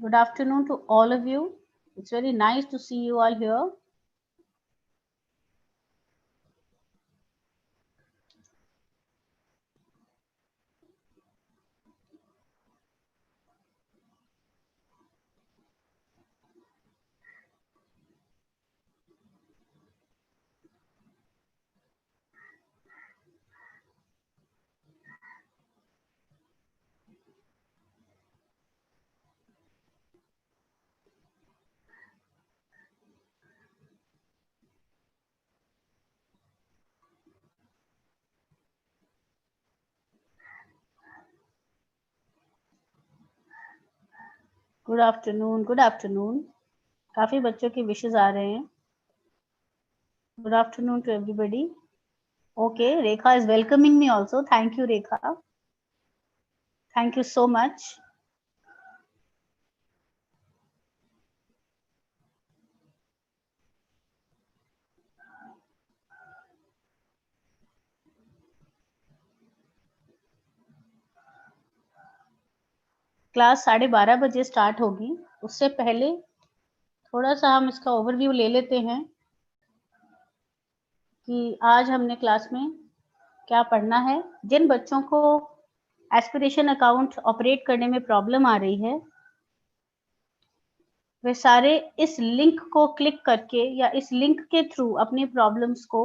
Good afternoon to all of you. It's very nice to see you all here. Good afternoon. Good afternoon. काफी बच्चों के wishes आ रहे हैं. Good afternoon to everybody. Okay, Rekha is welcoming me also. Thank you, Rekha. Thank you so much. Class 12:30 बजे start होगी. उससे पहले थोड़ा सा हम इसका ओवरव्यू ले लेते हैं कि आज हमने क्लास में क्या पढ़ना है. जिन बच्चों को एस्पिरेशन अकाउंट ऑपरेट करने में प्रॉब्लम आ रही है, वे सारे इस लिंक को क्लिक करके या इस लिंक के थ्रू अपनी प्रॉब्लम्स को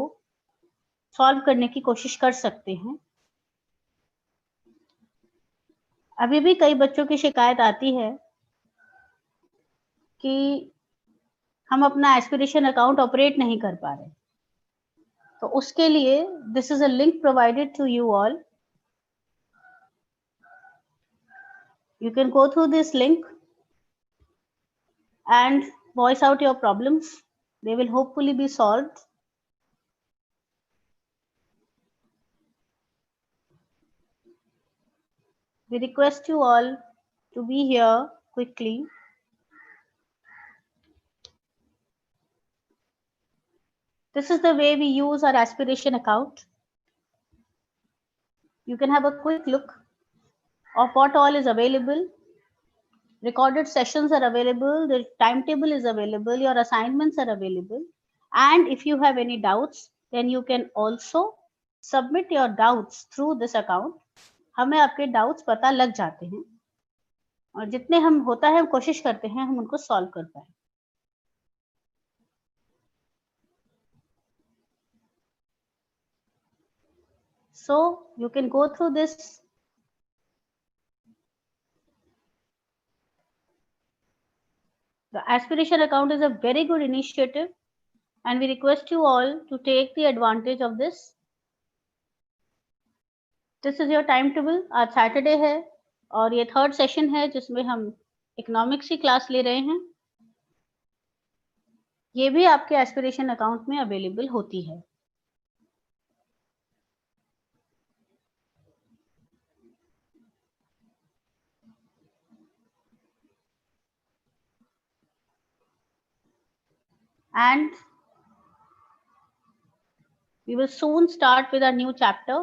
सॉल्व करने की कोशिश कर सकते हैं. अभी भी कई बच्चों की शिकायत आती है कि हम अपना एस्पिरेशन अकाउंट ऑपरेट नहीं कर पा रहे. तो उसके लिए this is a link provided to you all. You can go through this link and voice out your problems. They will hopefully be solved. We request you all to be here quickly. This is the way we use our aspiration account. You can have a quick look of what all is available. Recorded sessions are available, the timetable is available, your assignments are available, and if you have any doubts, then you can also submit your doubts through this account. हमें आपके doubts पता लग जाते हैं और जितने हम होता है हम कोशिश करते हैं हम उनको सॉल्व कर पाए. So you can go through this. The aspiration account is a very good initiative and we request you all to take the advantage of this. This is your timetable. आज सैटरडे है और ये third session है जिसमें हम economics की class ले रहे हैं. ये भी आपके एस्पिरेशन अकाउंट में अवेलेबल होती है. And we will soon start with our new chapter.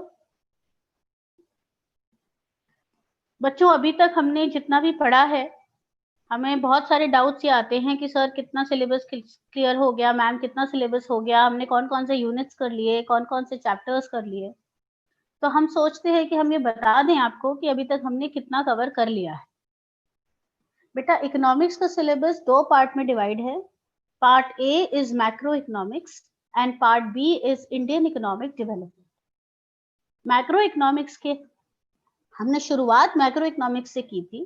बच्चों अभी तक हमने जितना भी पढ़ा है हमें बहुत सारे डाउट्स ये आते हैं कि सर कितना सिलेबस क्लियर हो गया, मैम कितना सिलेबस हो गया, हमने कौन कौन से यूनिट्स कर लिए, कौन कौन से चैप्टर्स कर लिए. तो हम सोचते हैं कि हम ये बता दें आपको कि अभी तक हमने कितना कवर कर लिया है. बेटा इकोनॉमिक्स का सिलेबस दो पार्ट में डिवाइड है. Part A is macro economics and part B is Indian economic development. Macro economics के हमने शुरुआत मैक्रो इकोनॉमिक्स से की थी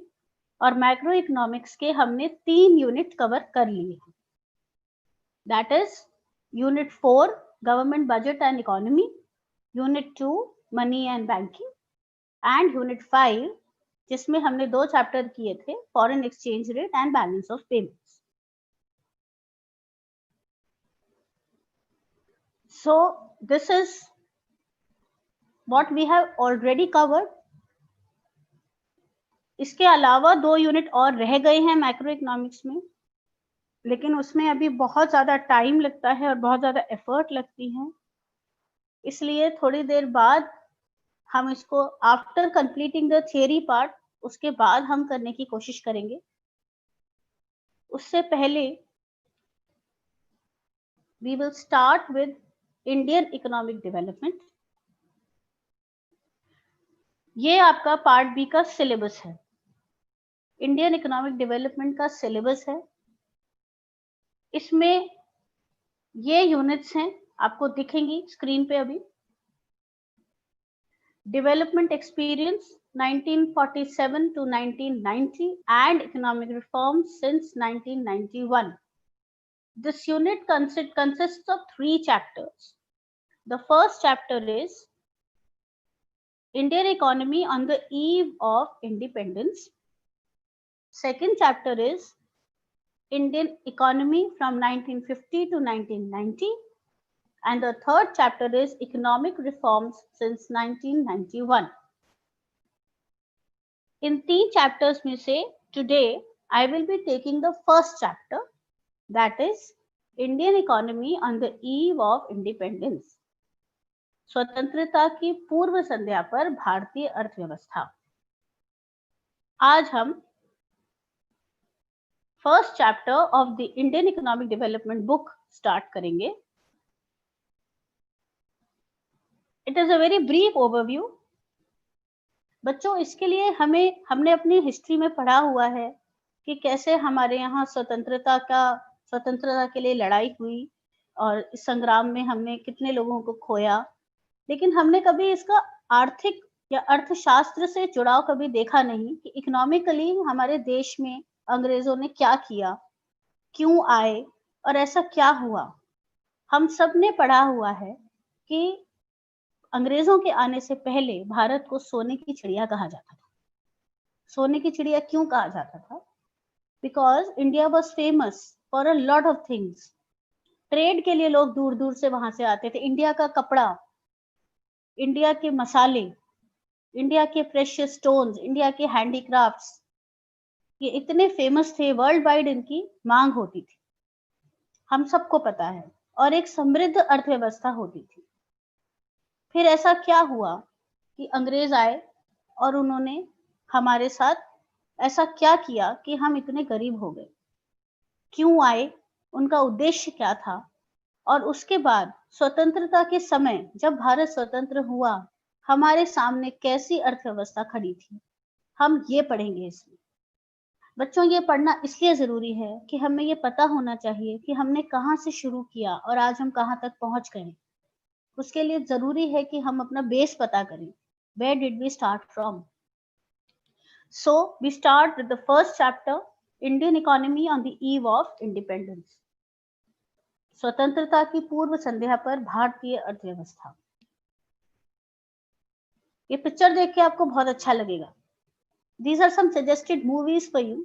और मैक्रो इकोनॉमिक्स के हमने 3 यूनिट कवर कर लिए हैं. That is unit 4 government budget and economy, unit 2 money and banking and unit 5 जिसमें हमने 2 चैप्टर किए थे, foreign exchange rate and balance of payments. So this is what we have already covered. इसके अलावा 2 unit और रह गए हैं मैक्रो इकोनॉमिक्स में, लेकिन उसमें अभी बहुत ज्यादा टाइम लगता है और बहुत ज्यादा एफर्ट लगती है. इसलिए थोड़ी देर बाद हम इसको after completing the theory part उसके बाद हम करने की कोशिश करेंगे. उससे पहले we will start with Indian economic development. ये आपका पार्ट बी का सिलेबस है, इंडियन इकोनॉमिक डेवलपमेंट का सिलेबस है। इसमें ये यूनिट्स हैं, आपको दिखेंगी स्क्रीन पे अभी। Development experience 1947 to 1990 and economic reforms since 1991. This unit consists of 3 chapters. The first chapter is Indian economy on the eve of independence. Second chapter is Indian economy from 1950 to 1990. And the third chapter is economic reforms since 1991. In 3 chapters में से today I will be taking the first chapter, that is Indian economy on the eve of independence. स्वतंत्रता की पूर्व संध्या पर भारतीय अर्थव्यवस्था। आज हम first chapter of the Indian economic development book start करेंगे। It is a very brief overview. बच्चों, इसके लिए हमने अपनी हिस्ट्री में पढ़ा हुआ है कि कैसे हमारे यहाँ स्वतंत्रता के लिए लड़ाई हुई और इस संग्राम में हमने कितने लोगों को खोया, लेकिन हमने कभी इसका आर्थिक या अर्थशास्त्र से जुड़ाव कभी देखा नहीं कि इकोनॉमिकली हमारे देश में अंग्रेजों ने क्या किया, क्यों आए और ऐसा क्या हुआ। हम सब ने पढ़ा हुआ है कि अंग्रेजों के आने से पहले भारत को सोने की चिड़िया कहा जाता था। सोने की चिड़िया क्यों कहा जाता था? Because India was famous for a lot of things. Trade के लिए लोग दूर दूर से वहां से आते थे। इंडिया का कपड़ा, इंडिया के मसाले, इंडिया के प्रेशियस स्टोन्स, इंडिया के हैंडीक्राफ्ट्स, ये इतने फेमस थे, वर्ल्ड वाइड इनकी मांग होती थी, हम सबको पता है, और एक समृद्ध अर्थव्यवस्था होती थी। फिर ऐसा क्या हुआ कि अंग्रेज आए और उन्होंने हमारे साथ ऐसा क्या किया कि हम इतने गरीब हो गए? क्यों आए? उनका उद्देश्य क्या था? और उसके बाद स्वतंत्रता के समय जब भारत स्वतंत्र हुआ, हमारे सामने कैसी अर्थव्यवस्था खड़ी थी, हम ये पढ़ेंगे इसमें। बच्चों, ये पढ़ना इसलिए जरूरी है कि हमें ये पता होना चाहिए कि हमने कहाँ से शुरू किया और आज हम कहाँ तक पहुंच गए। उसके लिए जरूरी है कि हम अपना बेस पता करें। Where did we start from? So we start with the first chapter, Indian economy on the eve of independence. स्वतंत्रता की पूर्व संध्या पर भारतीय अर्थव्यवस्था। ये पिक्चर देख के आपको बहुत अच्छा लगेगा। These are some suggested movies for you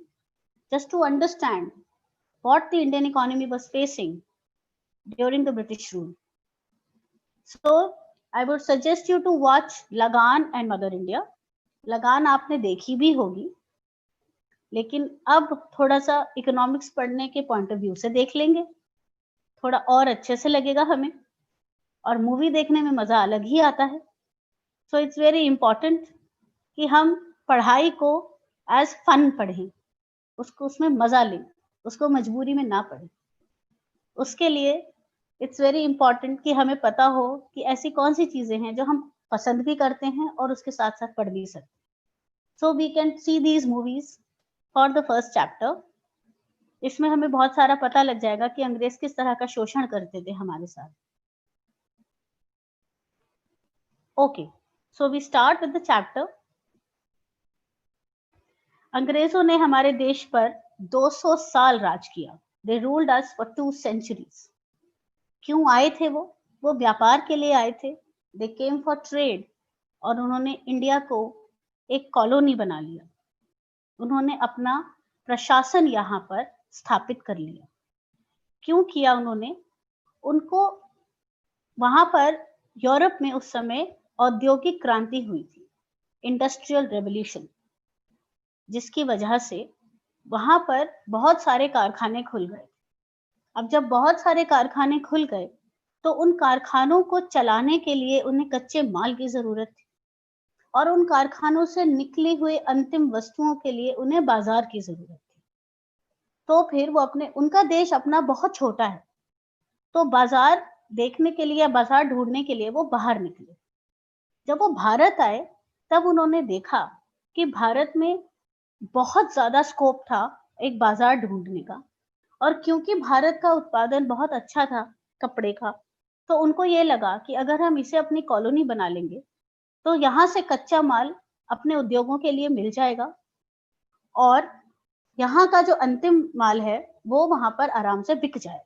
just to understand what the Indian economy was facing during the British rule. So I would suggest you to watch लगान and Mother India. लगान आपने देखी भी होगी, लेकिन अब थोड़ा सा इकोनॉमिक्स पढ़ने के पॉइंट ऑफ व्यू से देख लेंगे, थोड़ा और अच्छे से लगेगा हमें, और मूवी देखने में मजा अलग ही आता है। सो इट्स वेरी इंपॉर्टेंट कि हम पढ़ाई को एज फन पढ़ें, उसमें मजा लें, उसको मजबूरी में ना पढ़ें। उसके लिए इट्स वेरी इंपॉर्टेंट कि हमें पता हो कि ऐसी कौन सी चीजें हैं जो हम पसंद भी करते हैं और उसके साथ साथ पढ़ भी सकते हैं। So we can see these movies for the first chapter. इसमें हमें बहुत सारा पता लग जाएगा कि अंग्रेज किस तरह का शोषण करते थे हमारे साथ। Okay, so we start with the chapter. अंग्रेजों ने हमारे देश पर 200 साल राज किया। They ruled us for 2 centuries। क्यों आए थे वो व्यापार के लिए आए थे। दे केम फॉर ट्रेड, और उन्होंने इंडिया को एक कॉलोनी बना लिया। उन्होंने अपना प्रशासन यहाँ पर स्थापित कर लिया। क्यों किया उन्होंने? उनको वहां पर यूरोप में उस समय औद्योगिक क्रांति हुई थी, इंडस्ट्रियल रेवोल्यूशन, जिसकी वजह से वहां पर बहुत सारे कारखाने खुल गए। अब जब बहुत सारे कारखाने खुल गए तो उन कारखानों को चलाने के लिए उन्हें कच्चे माल की जरूरत थी, और उन कारखानों से निकली हुई अंतिम वस्तुओं के लिए उन्हें बाजार की जरूरत थी। तो फिर वो अपने, उनका देश अपना बहुत छोटा है, तो बाजार देखने के लिए या बाजार ढूंढने के लिए वो बाहर निकले। जब वो भारत आए तब उन्होंने देखा कि भारत में बहुत ज्यादा स्कोप था एक बाजार ढूंढने का, और क्योंकि भारत का उत्पादन बहुत अच्छा था कपड़े का, तो उनको ये लगा कि अगर हम इसे अपनी कॉलोनी बना लेंगे तो यहाँ से कच्चा माल अपने उद्योगों के लिए मिल जाएगा, और यहाँ का जो अंतिम माल है वो वहां पर आराम से बिक जाए।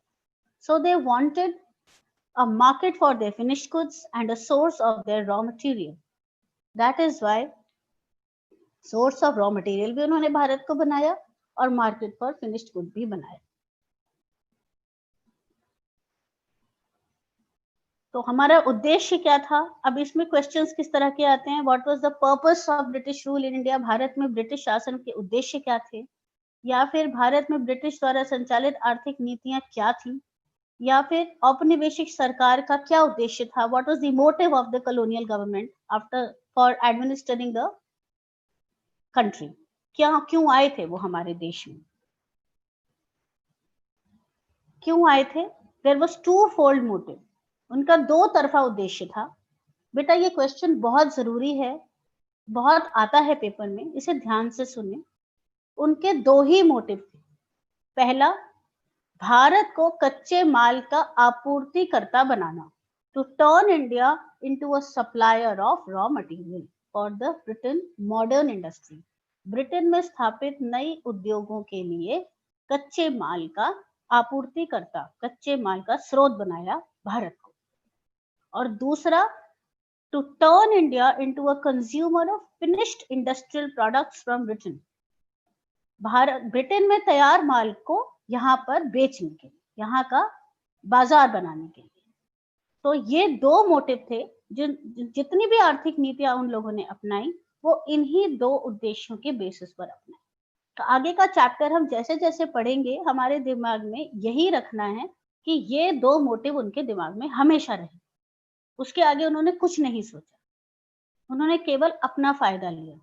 So they wanted a market for their finished goods and a source of their raw material. That is why source of raw material भी उन्होंने भारत को बनाया और market for finished good भी बनाया। तो हमारा उद्देश्य क्या था? अब इसमें क्वेश्चंस किस तरह के आते हैं? What was the purpose of British rule in India? Bharat में ब्रिटिश शासन के उद्देश्य क्या थे? या फिर भारत में ब्रिटिश द्वारा संचालित आर्थिक नीतियां क्या थी? या फिर औपनिवेशिक सरकार का क्या उद्देश्य था? What was the motive of the colonial government after for administering the country? क्यों आए थे वो हमारे देश में? क्यों आए थे? There was two-fold motive. उनका दो तरफा उद्देश्य था। बेटा ये क्वेश्चन बहुत जरूरी है, बहुत आता है पेपर में, इसे ध्यान से सुने। उनके दो ही मोटिव थे। पहला, भारत को कच्चे माल का आपूर्तिकर्ता बनाना, to turn India into a supplier of raw material for the Britain modern industry. Britain में स्थापित नई उद्योगों के लिए कच्चे माल का आपूर्तिकर्ता, कच्चे माल का स्रोत बनाया भारत को। और दूसरा, to turn India into a consumer of finished industrial products from Britain. Bharat, Britain में तैयार माल को यहाँ पर बेचने के लिए, यहाँ का बाजार बनाने के लिए। तो ये दो मोटिव थे। जितनी भी आर्थिक नीतियां उन लोगों ने अपनाई वो इन्हीं दो उद्देश्यों के बेसिस पर अपनाई। तो आगे का चैप्टर हम जैसे जैसे पढ़ेंगे हमारे दिमाग में यही रखना है कि ये दो मोटिव उनके दिमाग में हमेशा रहे। उसके आगे उन्होंने कुछ नहीं सोचा, उन्होंने केवल अपना फायदा लिया।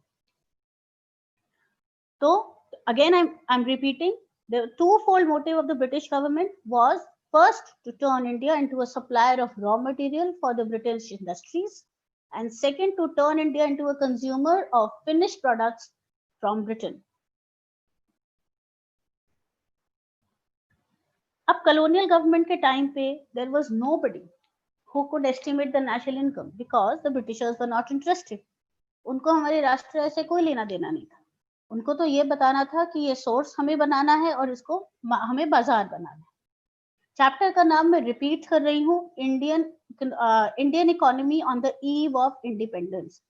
तो again I'm repeating, the two-fold motive of the British government was first to turn India into a supplier of raw material for the British industries, and second to turn India into a consumer of finished products from Britain. अब colonial government के time पे there was nobody who could estimate the national income because the Britishers were not interested. उनको हमारी राष्ट्र से कोई लेना देना नहीं था। उनको तो ये बताना था कि ये सोर्स हमें बनाना है और इसको हमें बाजार बनाना है। चैप्टर का नाम मैं रिपीट कर रही हूँ, Indian economy on the eve of independence,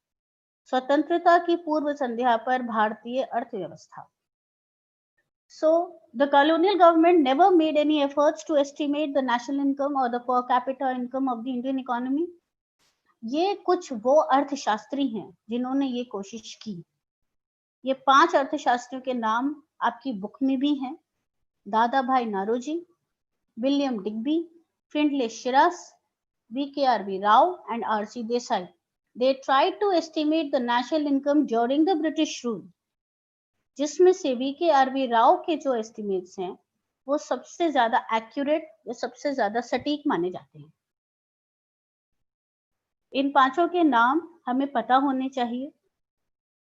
स्वतंत्रता की पूर्व संध्या पर भारतीय अर्थव्यवस्था। So the colonial government never made any efforts to estimate the national income or the per capita income of the Indian economy. ये कुछ वो अर्थशास्त्री हैं जिन्होंने ये कोशिश की। ये 5 अर्थशास्त्रियों के नाम आपकी बुक में भी हैं। Dadabhai Naoroji, William Digby, Findlay Shirras, VKRV Rao and RC Desai. They tried to estimate the national income during the British rule, जिसमें से VKRV Rao के जो एस्टिमेट्स हैं वो सबसे ज्यादा एक्यूरेट या सबसे ज्यादा सटीक माने जाते हैं। इन पांचों के नाम हमें पता होने चाहिए।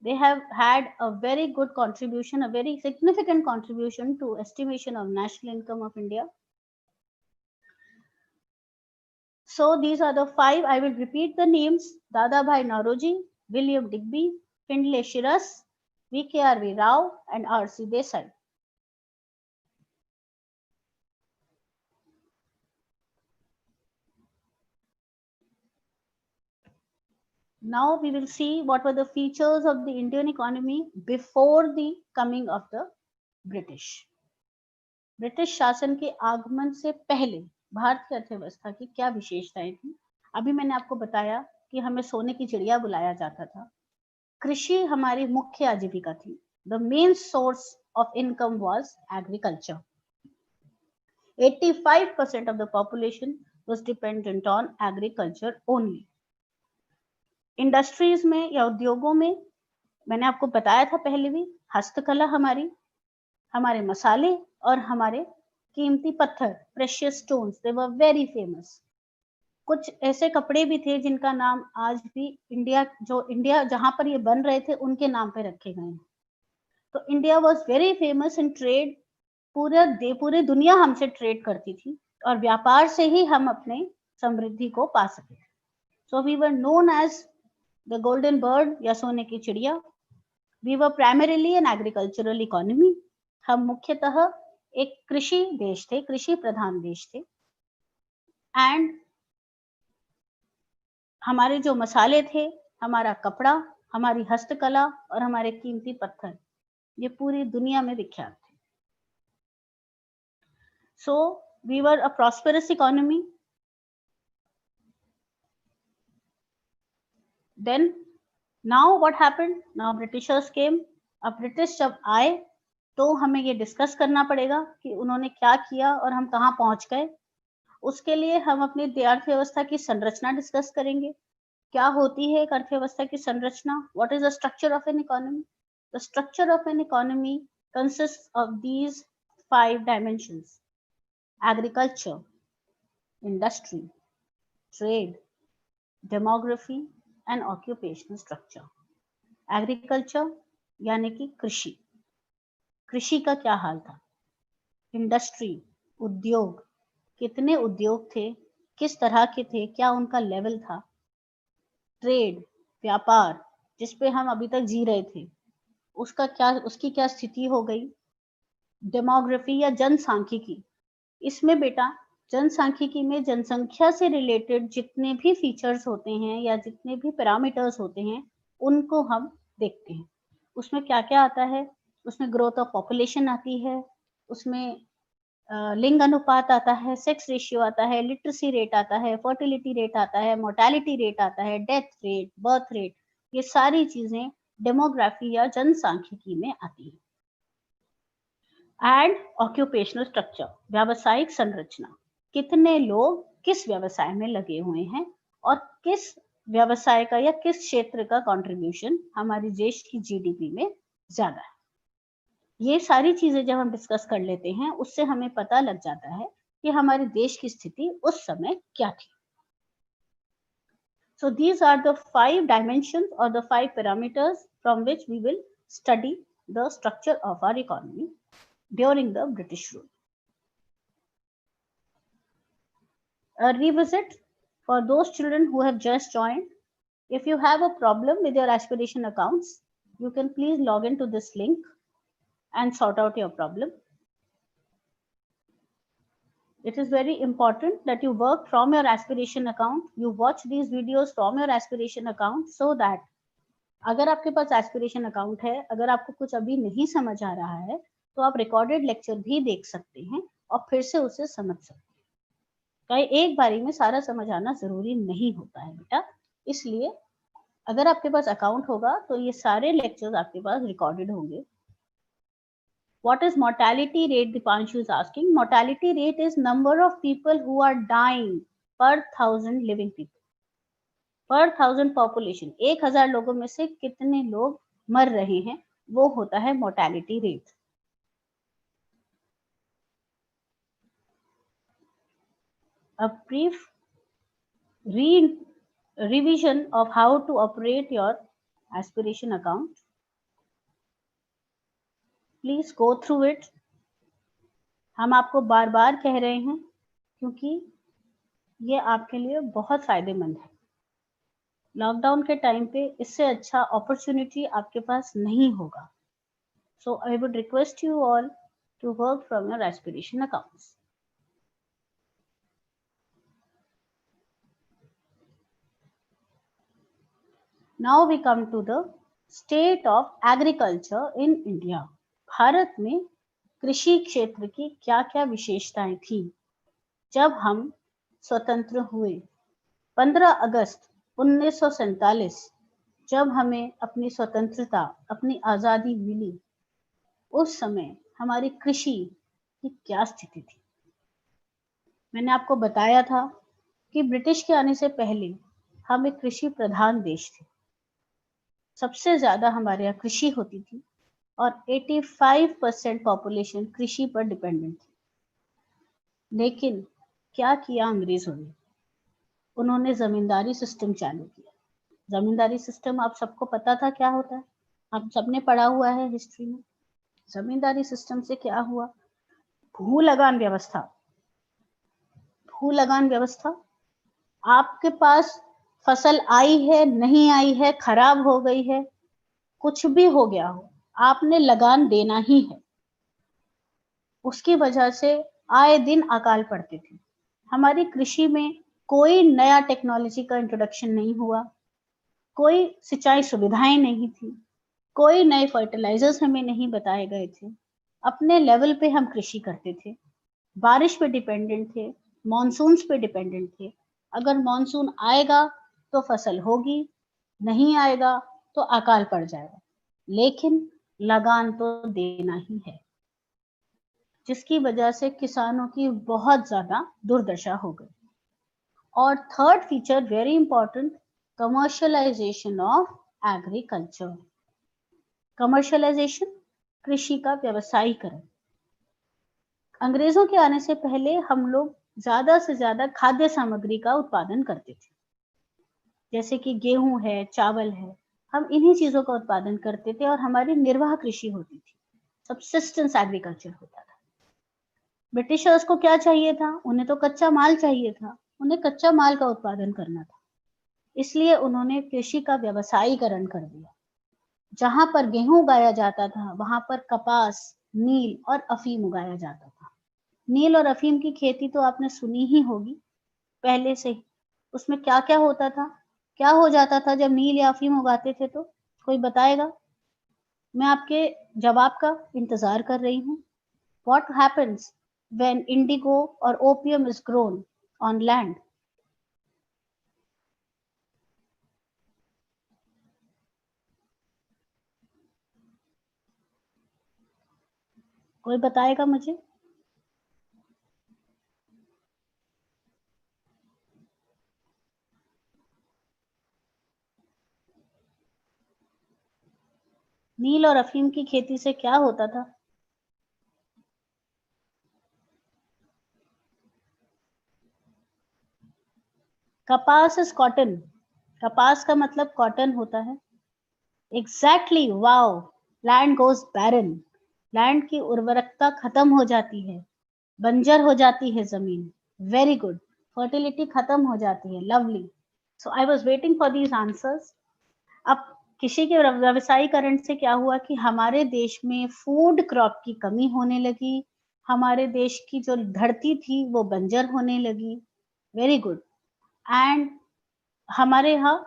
They have had a very good contribution, a very significant contribution to estimation of national income of India. So these are the 5. I will repeat the names: Dadabhai Naoroji, William Digby, Findlay Shiras, VKRV Rao and RC Desai. Now we will see what were the features of the Indian economy before the coming of the British. British शासन के आगमन से पहले भारत की अर्थव्यवस्था की क्या विशेषताएं थी? अभी मैंने आपको बताया कि हमें सोने की चिड़िया बुलाया जाता था। कृषि हमारी मुख्य आजीविका थी। The main source of income was agriculture. 85% of the population was dependent on agriculture only. Industries में या उद्योगों में मैंने आपको बताया था पहले भी, हस्तकला हमारी हमारे मसाले और हमारे कीमती पत्थर, precious stones, they were very famous. कुछ ऐसे कपड़े भी थे जिनका नाम आज भी इंडिया जहाँ पर ये बन रहे थे उनके नाम पे रखे गए हैं। तो India was very famous in trade. पूरी दुनिया हमसे ट्रेड करती थी और व्यापार से ही हम अपने समृद्धि को पा सके। So we were known as the golden bird या सोने की चिड़िया। We were primarily an agricultural economy. हम मुख्यतः एक कृषि देश थे, कृषि प्रधान देश थे। एंड हमारे जो मसाले थे, हमारा कपड़ा, हमारी हस्तकला और हमारे कीमती पत्थर, ये पूरी दुनिया में विख्यात थे। So we were a prosperous economy. Then now what happened? Now Britishers came. अब ब्रिटिश जब आए तो हमें ये डिस्कस करना पड़ेगा कि उन्होंने क्या किया और हम कहाँ पहुंच गए। उसके लिए हम अपनी अर्थव्यवस्था की संरचना डिस्कस करेंगे। क्या होती है एक अर्थव्यवस्था की संरचना? What is the structure of an economy? The structure of an economy consists of these 5 dimensions: agriculture, industry, trade, demography and occupational structure. Agriculture यानी कि कृषि, कृषि का क्या हाल था। इंडस्ट्री, उद्योग, कितने उद्योग थे, किस तरह के थे, क्या उनका लेवल था। ट्रेड, व्यापार, जिस पे हम अभी तक जी रहे थे, उसकी क्या स्थिति हो गई। डेमोग्राफी या जनसांख्यिकी, इसमें बेटा जनसांख्यिकी में जनसंख्या से रिलेटेड जितने भी फीचर्स होते हैं या जितने भी पैरामीटर्स होते हैं उनको हम देखते हैं। उसमें क्या क्या आता है? उसमें ग्रोथ ऑफ पॉपुलेशन आती है, उसमें लिंग अनुपात आता है, सेक्स रेशियो आता है, लिटरेसी रेट आता है, फर्टिलिटी रेट आता है, मोर्टेलिटी रेट आता है, डेथ रेट, बर्थ रेट, ये सारी चीजें डेमोग्राफी या जनसांख्यिकी में आती है। एंड ऑक्यूपेशनल स्ट्रक्चर, व्यावसायिक संरचना, कितने लोग किस व्यवसाय में लगे हुए हैं और किस व्यवसाय का या किस क्षेत्र का कंट्रीब्यूशन हमारे देश की जीडीपी में ज्यादा है। ये सारी चीजें जब हम डिस्कस कर लेते हैं उससे हमें पता लग जाता है कि हमारे देश की स्थिति उस समय क्या थी। So these are the 5 dimensions or the 5 parameters from which we will study the structure of our economy during the British rule. A revisit for those children who have just joined. If you have a problem with your aspiration accounts, you can please log into this link and sort out your problem. It is very important that you work from your aspiration account. You watch these videos from your aspiration account so that अगर आपके पास aspiration account है, अगर आपको कुछ अभी नहीं समझ आ रहा है तो आप रिकॉर्डेड लेक्चर भी देख सकते हैं और फिर से उसे समझ सकते हैं। कई एक बारी में सारा समझ आना जरूरी नहीं होता है बेटा, इसलिए अगर आपके पास अकाउंट होगा तो ये सारे लेक्चर्स आपके पास रिकॉर्डेड होंगे। What is mortality rate? Dipanshu is asking. Mortality rate is number of people who are dying per 1000 living people. Per 1000 population, 1000 लोगों में से कितने लोग मर रहे हैं, वो होता है mortality rate. A brief revision of how to operate your aspiration account. Please go through it. हम आपको बार बार कह रहे हैं क्योंकि ये आपके लिए बहुत फायदेमंद है। लॉकडाउन के टाइम पे इससे अच्छा अपॉर्चुनिटी आपके पास नहीं होगा। So I would request you all to work from your aspiration accounts. Now we come to the state of agriculture in India. Bharat में कृषि क्षेत्र की क्या-क्या विशेषताएं थी जब हम स्वतंत्र हुए। 15 अगस्त 1947 जब हमें अपनी स्वतंत्रता, अपनी आजादी मिली, उस समय हमारी कृषि की क्या स्थिति थी। मैंने आपको बताया था कि ब्रिटिश के आने से पहले हम एक कृषि प्रधान देश थे। सबसे ज्यादा हमारे यहाँ कृषि होती थी और 85% पॉपुलेशन कृषि पर डिपेंडेंट थी। लेकिन क्या किया अंग्रेजों ने? उन्होंने जमींदारी सिस्टम चालू किया। जमींदारी सिस्टम आप सबको पता था क्या होता है, आप सबने पढ़ा हुआ है हिस्ट्री में। जमींदारी सिस्टम से क्या हुआ? भू लगान व्यवस्था। भू लगान व्यवस्था, आपके पास फसल आई है, नहीं आई है, खराब हो गई है, कुछ भी हो गया हो, आपने लगान देना ही है। उसकी वजह से आए दिन अकाल पड़ते थे। हमारी कृषि में कोई नया टेक्नोलॉजी का इंट्रोडक्शन नहीं हुआ, कोई सिंचाई सुविधाएं नहीं थी, कोई नए फर्टिलाइजर्स हमें नहीं बताए गए थे। अपने लेवल पे हम कृषि करते थे, बारिश पे डिपेंडेंट थे, मॉनसून्स पे डिपेंडेंट थे। अगर मॉनसून आएगा तो फसल होगी, नहीं आएगा तो अकाल पड़ जाएगा। लेकिन लगान तो देना ही है, जिसकी वजह से किसानों की बहुत ज्यादा दुर्दशा हो गई। और third feature very important, commercialisation of agriculture. Commercialisation, कृषि का व्यवसायीकरण। अंग्रेजों के आने से पहले हम लोग ज्यादा से ज्यादा खाद्य सामग्री का उत्पादन करते थे, जैसे कि गेहूं है, चावल है, हम इन्हीं चीजों का उत्पादन करते थे और हमारी निर्वाह कृषि होती थी, सब्सिस्टेंस एग्रीकल्चर होता था। ब्रिटिशर्स को क्या चाहिए था? उन्हें तो कच्चा माल चाहिए था, उन्हें कच्चा माल का उत्पादन करना था। इसलिए उन्होंने कृषि का व्यवसायीकरण कर दिया। जहां पर गेहूं उगाया जाता था वहां पर कपास, नील और अफीम उगाया जाता था। नील और अफीम की खेती तो आपने सुनी ही होगी पहले से ही। उसमें क्या क्या होता था, क्या हो जाता था जब नील या अफीम उगाते थे? तो कोई बताएगा? मैं आपके जवाब का इंतजार कर रही हूँ। What happens when indigo or opium is grown on land? कोई बताएगा मुझे? नील और अफीम की खेती से क्या होता था? कपास इज कॉटन। कपास का मतलब कॉटन होता है। Exactly, wow. लैंड गोज बैरन। लैंड की उर्वरकता खत्म हो जाती है, बंजर हो जाती है जमीन। Very good. फर्टिलिटी खत्म हो जाती है। Lovely. So I was waiting for these answers. अब कृषि के व्यवसायीकरण से क्या हुआ कि हमारे देश में फूड क्रॉप की कमी होने लगी। हमारे देश की जो धरती थी वो बंजर होने लगी। Very good. एंड हमारे यहाँ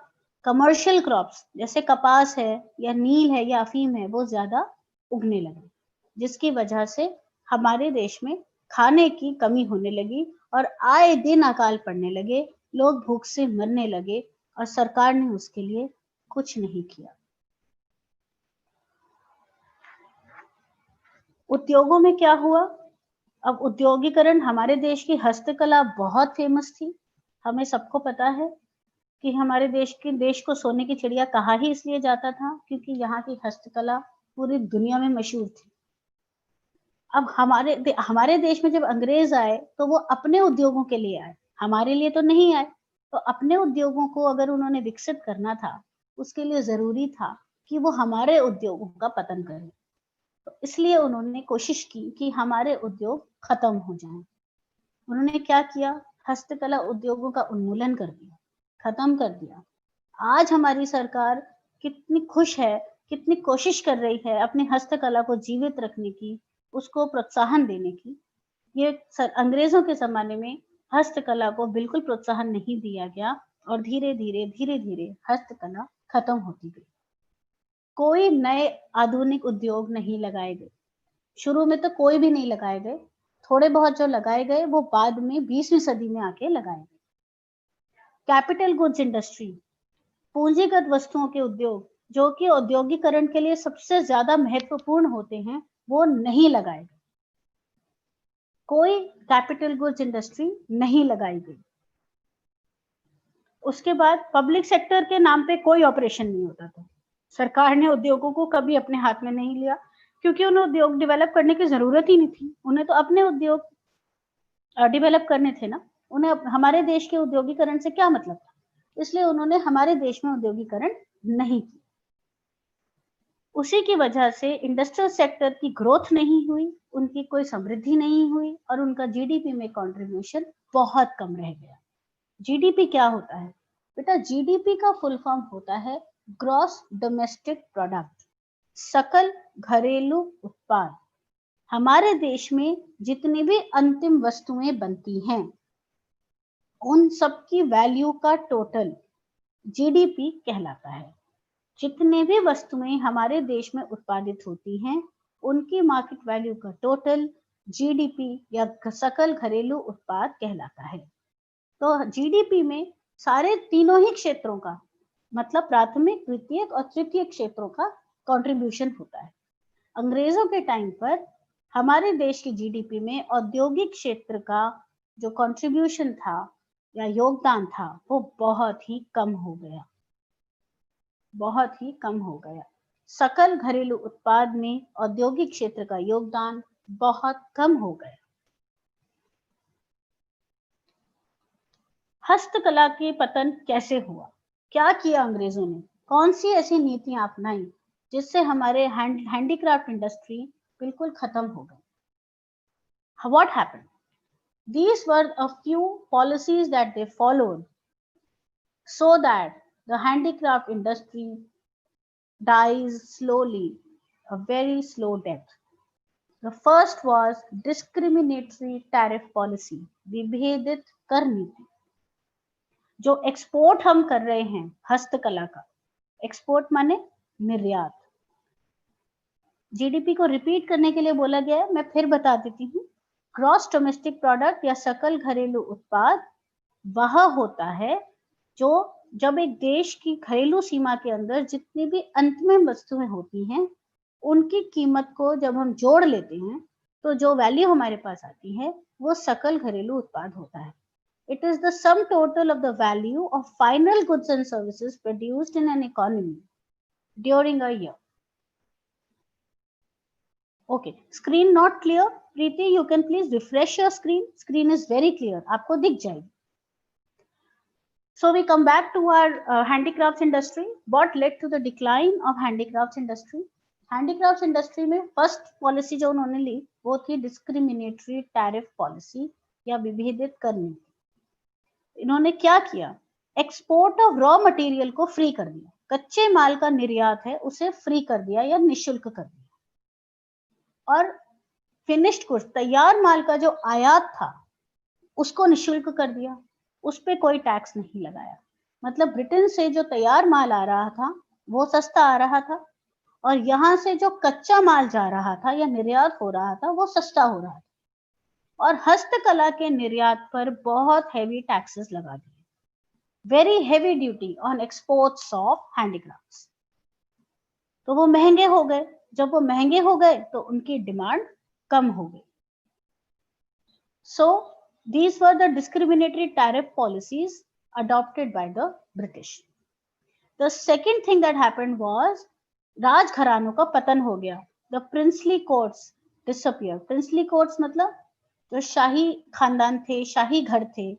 कमर्शियल क्रॉप्स जैसे कपास है या नील है या अफीम है वो ज्यादा उगने लगे, जिसकी वजह से हमारे देश में खाने की कमी होने लगी और आए दिन अकाल पड़ने लगे, लोग भूख से मरने लगे और सरकार ने उसके लिए कुछ नहीं किया। उद्योगों में क्या हुआ? अब उद्योगीकरण, हमारे देश की हस्तकला बहुत फेमस थी। हमें सबको पता है कि हमारे देश को सोने की चिड़िया कहा ही इसलिए जाता था क्योंकि यहाँ की हस्तकला पूरी दुनिया में मशहूर थी। अब हमारे देश में जब अंग्रेज आए तो वो अपने उद्योगों के लिए आए, हमारे लिए तो नहीं आए। तो अपने उद्योगों को अगर उन्होंने विकसित करना था, उसके लिए जरूरी था कि वो हमारे उद्योगों का पतन करें। तो इसलिए उन्होंने कोशिश की कि हमारे उद्योग खत्म हो जाएं। उन्होंने क्या किया? हस्तकला उद्योगों का उन्मूलन कर दिया, खत्म कर दिया। आज हमारी सरकार कितनी खुश है, कितनी कोशिश कर रही है अपनी हस्तकला को जीवित रखने की, उसको प्रोत्साहन देने की। ये अंग्रेजों के जमाने में हस्तकला को बिल्कुल प्रोत्साहन नहीं दिया गया और धीरे धीरे हस्तकला खत्म होती गई। कोई नए आधुनिक उद्योग नहीं लगाए गए। शुरू में तो कोई भी नहीं लगाए गए, थोड़े बहुत जो लगाए गए वो बाद में 20वीं सदी में आके लगाए गए। कैपिटल गुड्स इंडस्ट्री, पूंजीगत वस्तुओं के उद्योग जो कि औद्योगिकरण के लिए सबसे ज्यादा महत्वपूर्ण होते हैं, वो नहीं लगाए गए। कोई कैपिटल गुड्स इंडस्ट्री नहीं लगाई गई। उसके बाद पब्लिक सेक्टर के नाम पे कोई ऑपरेशन नहीं होता था। सरकार ने उद्योगों को कभी अपने हाथ में नहीं लिया। क्योंकि उन्हें उद्योग डेवलप करने की जरूरत ही नहीं थी, उन्हें तो अपने उद्योग डेवलप करने थे ना, उन्हें हमारे देश के उद्योगीकरण से क्या मतलब था, इसलिए उन्होंने हमारे देश में उद्योगीकरण नहीं किया। उसी की वजह से इंडस्ट्रियल सेक्टर की ग्रोथ नहीं हुई, उनकी कोई समृद्धि नहीं हुई और उनका जीडीपी में कंट्रीब्यूशन बहुत कम रह गया। जीडीपी क्या होता है बेटा? जीडीपी का फुल फॉर्म होता है ग्रॉस डोमेस्टिक प्रोडक्ट, सकल घरेलू उत्पाद। हमारे देश में जितनी भी अंतिम वस्तुएं बनती हैं उन सबकी वैल्यू का टोटल जीडीपी कहलाता है। जितने भी वस्तुएं हमारे देश में उत्पादित होती हैं उनकी मार्केट वैल्यू का टोटल जीडीपी या सकल घरेलू उत्पाद कहलाता है। तो जीडीपी में सारे तीनों ही क्षेत्रों का मतलब प्राथमिक, द्वितीयक और तृतीयक क्षेत्रों का कंट्रीब्यूशन होता है। अंग्रेजों के टाइम पर हमारे देश की जीडीपी में औद्योगिक क्षेत्र का जो कंट्रीब्यूशन था या योगदान था वो बहुत ही कम हो गया, बहुत ही कम हो गया। सकल घरेलू उत्पाद में औद्योगिक क्षेत्र का योगदान बहुत कम हो गया। हस्तकला के पतन कैसे हुआ? क्या किया अंग्रेजों ने? कौन सी ऐसी नीतियां अपनाई जिससे हमारे हैंडीक्राफ्ट इंडस्ट्री बिल्कुल खत्म हो गई? What happened? These were a few policies that they followed so that the handicraft industry dies slowly, a very slow death. The first was discriminatory tariff policy, विभेदित कर नीति। जो एक्सपोर्ट हम कर रहे हैं हस्तकला का, एक्सपोर्ट माने निर्यात। जीडीपी को रिपीट करने के लिए बोला गया है, मैं फिर बता देती हूँ। ग्रॉस डोमेस्टिक प्रोडक्ट या सकल घरेलू उत्पाद वह होता है जो जब एक देश की घरेलू सीमा के अंदर जितनी भी अंतिम वस्तुएं होती हैं उनकी कीमत को जब हम जोड़ लेते हैं तो जो वैल्यू हमारे पास आती है वो सकल घरेलू उत्पाद होता है। It is the sum total of the value of final goods and services produced in an economy during a year. Okay, screen not clear? Preeti, you can please refresh your screen. Screen is very clear. आपको दिख जाएगी. So we come back to our handicrafts industry. What led to the decline of handicrafts industry? Handicrafts industry में first policy जो उन्होंने ली वो थी discriminatory tariff policy या विभेदित कर नीति। इन्होंने क्या किया? एक्सपोर्ट ऑफ रॉ मटेरियल को फ्री कर दिया, कच्चे माल का निर्यात है उसे फ्री कर दिया या निःशुल्क कर दिया, और फिनिश्ड गुड्स तैयार माल का जो आयात था उसको निःशुल्क कर दिया, उस पर कोई टैक्स नहीं लगाया। मतलब ब्रिटेन से जो तैयार माल आ रहा था वो सस्ता आ रहा था और यहाँ से जो कच्चा माल जा रहा था या निर्यात हो रहा था वो सस्ता हो रहा था, और हस्तकला के निर्यात पर बहुत हेवी टैक्सेस लगा दिए, very heavy duty on exports of handicrafts. तो वो महंगे हो गए, जब वो महंगे हो गए तो उनकी डिमांड कम हो गई। सो these were the discriminatory tariff policies adopted by the British. The second thing that happened was राजघरानों का पतन हो गया। The princely courts disappeared. Princely courts मतलब जो शाही खानदान थे, शाही घर थे,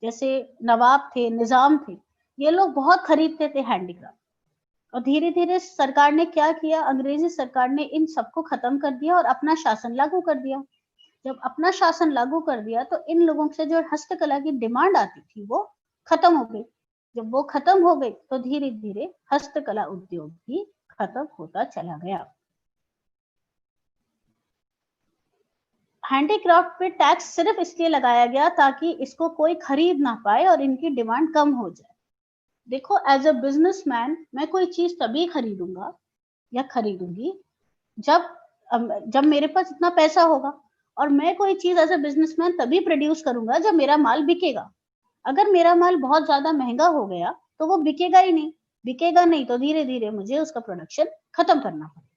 जैसे नवाब थे, निजाम थे, ये लोग बहुत खरीदते थे हैंडीक्राफ्ट। और धीरे धीरे सरकार ने क्या किया? अंग्रेजी सरकार ने इन सबको खत्म कर दिया और अपना शासन लागू कर दिया। जब अपना शासन लागू कर दिया तो इन लोगों से जो हस्तकला की डिमांड आती थी वो खत्म हो गई। जब वो खत्म हो गई तो धीरे धीरे हस्तकला उद्योग भी खत्म होता चला गया। हैंडीक्राफ्ट पे टैक्स सिर्फ इसलिए लगाया गया ताकि इसको कोई खरीद ना पाए और इनकी डिमांड कम हो जाए। देखो, एज अ बिजनेसमैन मैं कोई चीज तभी खरीदूंगा या खरीदूंगी जब मेरे पास इतना पैसा होगा, और मैं कोई चीज एज अ बिजनेसमैन तभी प्रोड्यूस करूंगा जब मेरा माल बिकेगा। अगर मेरा माल बहुत ज्यादा महंगा हो गया तो वो बिकेगा ही नहीं, बिकेगा नहीं तो धीरे धीरे मुझे उसका प्रोडक्शन खत्म करना पड़ेगा।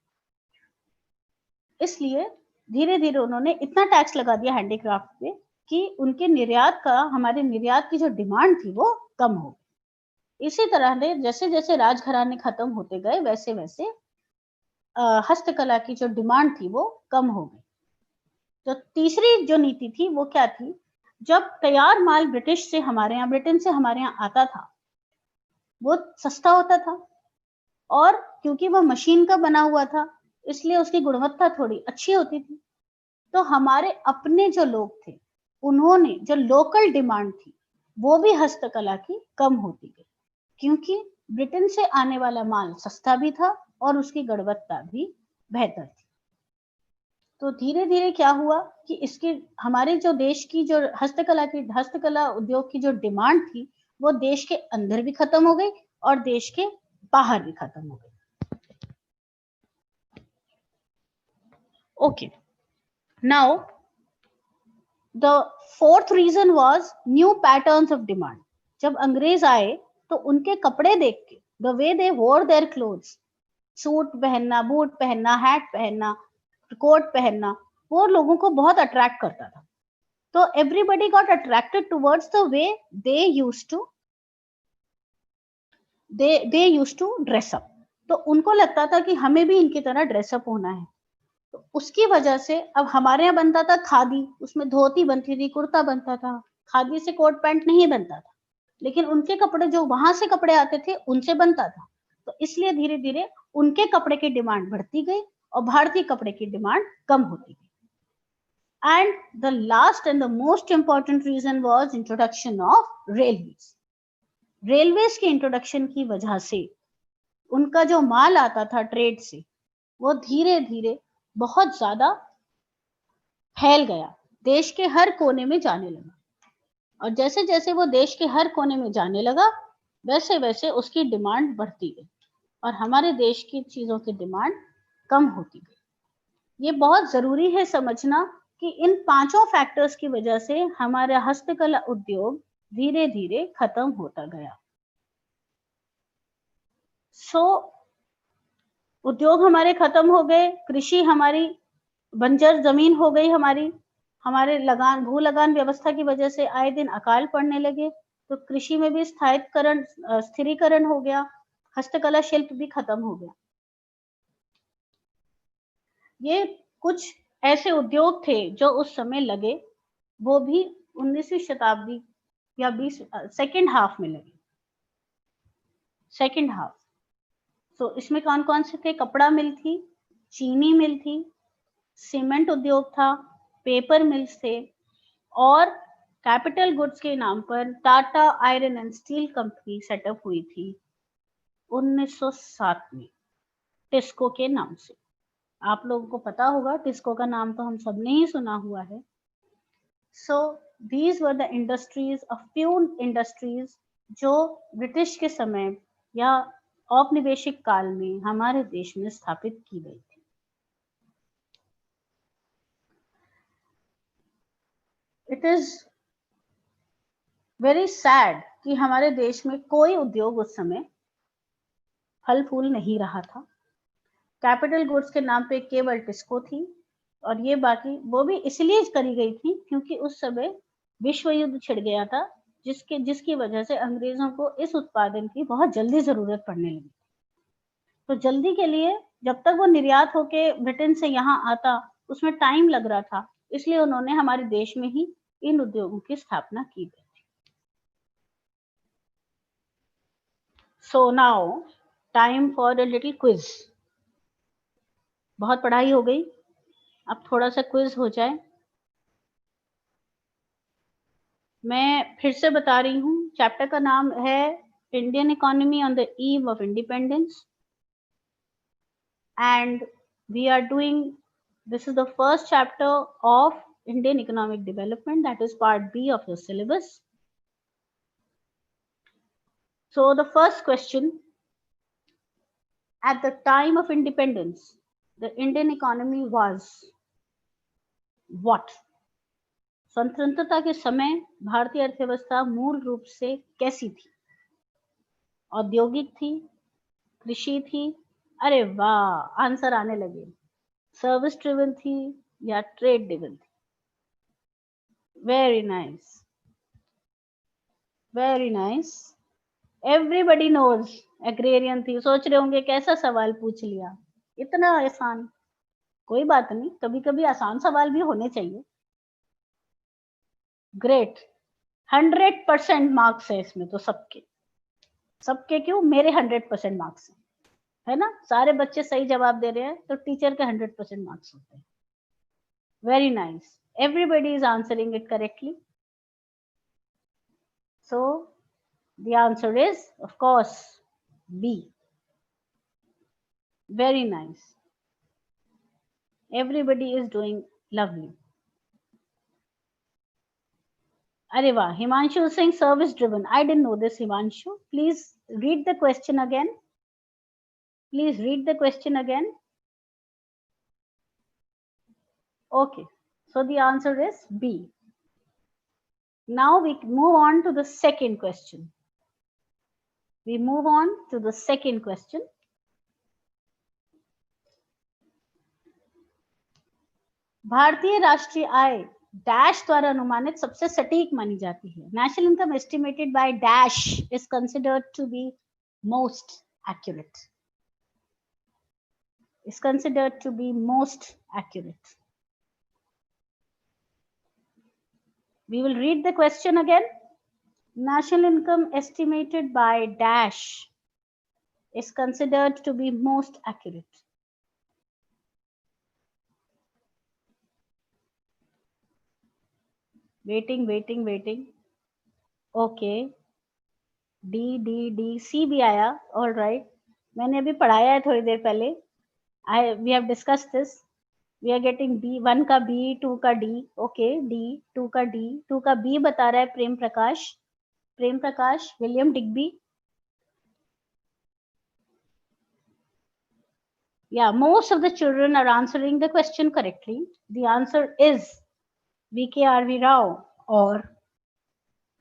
इसलिए धीरे धीरे उन्होंने इतना टैक्स लगा दिया हैंडीक्राफ्ट पे कि उनके निर्यात का, हमारे निर्यात की जो डिमांड थी वो कम हो गई। इसी तरह से जैसे जैसे राजघराने खत्म होते गए वैसे वैसे हस्तकला की जो डिमांड थी वो कम हो गई। तो तीसरी जो नीति थी वो क्या थी, जब तैयार माल ब्रिटिश से हमारे यहाँ, ब्रिटेन से हमारे यहाँ आता था, वो सस्ता होता था और क्योंकि वो मशीन का बना हुआ था इसलिए उसकी गुणवत्ता थोड़ी अच्छी होती थी। तो हमारे अपने जो लोग थे उन्होंने जो लोकल डिमांड थी वो भी हस्तकला की कम होती गई, क्योंकि ब्रिटेन से आने वाला माल सस्ता भी था और उसकी गुणवत्ता भी बेहतर थी। तो धीरे धीरे क्या हुआ कि इसके हमारे जो देश की जो हस्तकला उद्योग की जो डिमांड थी वो देश के अंदर भी खत्म हो गई और देश के बाहर भी खत्म हो गई। Okay, now the fourth reason was new patterns of demand. जब अंग्रेज आए तो उनके कपड़े देख के, the way they wore their clothes, suit पहनना, बूट पहनना, हैट पहनना, कोट पहनना, वो लोगों को बहुत अट्रैक्ट करता था। तो everybody got attracted towards the way they used to dress up. तो उनको लगता था कि हमें भी इनकी तरह ड्रेसअप होना है। तो उसकी वजह से अब हमारे यहाँ बनता था खादी, उसमें धोती बनती थी, कुर्ता बनता था, खादी से कोट पैंट नहीं बनता था, लेकिन उनके कपड़े जो वहां से कपड़े आते थे उनसे बनता था। तो इसलिए धीरे धीरे उनके कपड़े की डिमांड बढ़ती गई और भारतीय कपड़े की डिमांड कम होती गई। And the last and the most important reason was introduction of railways. Railways के इंट्रोडक्शन की वजह से उनका जो माल आता था ट्रेड से वो धीरे धीरे बहुत ज्यादा फैल गया, देश के हर कोने में जाने लगा। और जैसे जैसे वो देश के हर कोने में जाने लगा वैसे वैसे उसकी डिमांड बढ़ती गई और हमारे देश की चीजों की डिमांड कम होती गई। ये बहुत जरूरी है समझना कि इन पांचों फैक्टर्स की वजह से हमारा हस्तकला उद्योग धीरे धीरे खत्म होता गया। उद्योग हमारे खत्म हो गए, कृषि हमारी बंजर जमीन हो गई, हमारे भू लगान व्यवस्था की वजह से आए दिन अकाल पड़ने लगे, तो कृषि में भी स्थिरीकरण हो गया, हस्तकला शिल्प भी खत्म हो गया। ये कुछ ऐसे उद्योग थे जो उस समय लगे, वो भी 19वीं शताब्दी या 20 सेकेंड हाफ में लगे। सेकेंड हाफ तो इसमें कौन कौन से थे? कपड़ा मिल थी, चीनी मिल थी, सीमेंट उद्योग था, पेपर मिल्स थे और कैपिटल गुड्स के नाम पर Tata iron and steel company setup हुई थी 1907 में टिस्को के नाम से। आप लोगों को पता होगा, टिस्को का नाम तो हम सबने ही सुना हुआ है। So these were the industries, a few industries जो ब्रिटिश के समय या औपनिवेशिक काल में हमारे देश में स्थापित की गई थी। इट इज वेरी सैड कि हमारे देश में कोई उद्योग उस समय फल फूल नहीं रहा था। कैपिटल गुड्स के नाम पे केवल टिस्को थी और ये बाकी वो भी इसलिए करी गई थी क्योंकि उस समय विश्व युद्ध छिड़ गया था, जिसकी वजह से अंग्रेजों को इस उत्पादन की बहुत जल्दी जरूरत पड़ने लगी। तो जल्दी के लिए जब तक वो निर्यात होके ब्रिटेन से यहाँ आता उसमें टाइम लग रहा था, इसलिए उन्होंने हमारे देश में ही इन उद्योगों की स्थापना की गई थी। So now time for a little quiz. बहुत पढ़ाई हो गई, अब थोड़ा सा क्विज हो जाए। मैं फिर से बता रही हूँ, चैप्टर का नाम है Indian economy on the eve of independence and we are doing, this is the first chapter of Indian economic development, that is part B of your syllabus. So the first question, at the time of independence the Indian economy was what? स्वतंत्रता के समय भारतीय अर्थव्यवस्था मूल रूप से कैसी थी? औद्योगिक थी, कृषि थी, अरे वाह आंसर आने लगे, सर्विस ड्रिवन थी या ट्रेड ड्रिवन थी? Very nice, very nice, everybody knows agrarian थी। सोच रहे होंगे कैसा सवाल पूछ लिया, इतना आसान, कोई बात नहीं, कभी कभी आसान सवाल भी होने चाहिए। ग्रेट, 100% मार्क्स है इसमें तो सबके, सबके क्यों, मेरे 100% मार्क्स है ना, सारे बच्चे सही जवाब दे रहे हैं तो टीचर के 100% मार्क्स होते हैं। Very nice, everybody is answering it correctly. So the answer is of course B. Very nice, everybody is doing lovely. Arey वाह, Himanshu is saying service driven. I didn't know this, Himanshu. Please read the question again. Please read the question again. Okay, so the answer is B. Now we move on to the second question. We move on to the second question. भारतीय राष्ट्रीय आय dash द्वारा अनुमानित सबसे सटीक मानी जाती है. National income estimated by dash is considered to be most accurate. Is considered to be most accurate. We will read the question again. National income estimated by dash is considered to be most accurate. Waiting, waiting, waiting. Okay. D, C भी आया. All right. मैंने अभी पढ़ाया है थोड़ी देर पहले. We have discussed this. We are getting B, 1 का B, 2 का D. Okay, D, 2 का D, 2 का B बता रहा है Prem Prakash, William Digby. Yeah, most of the children are answering the question correctly. The answer is VKRV Rao or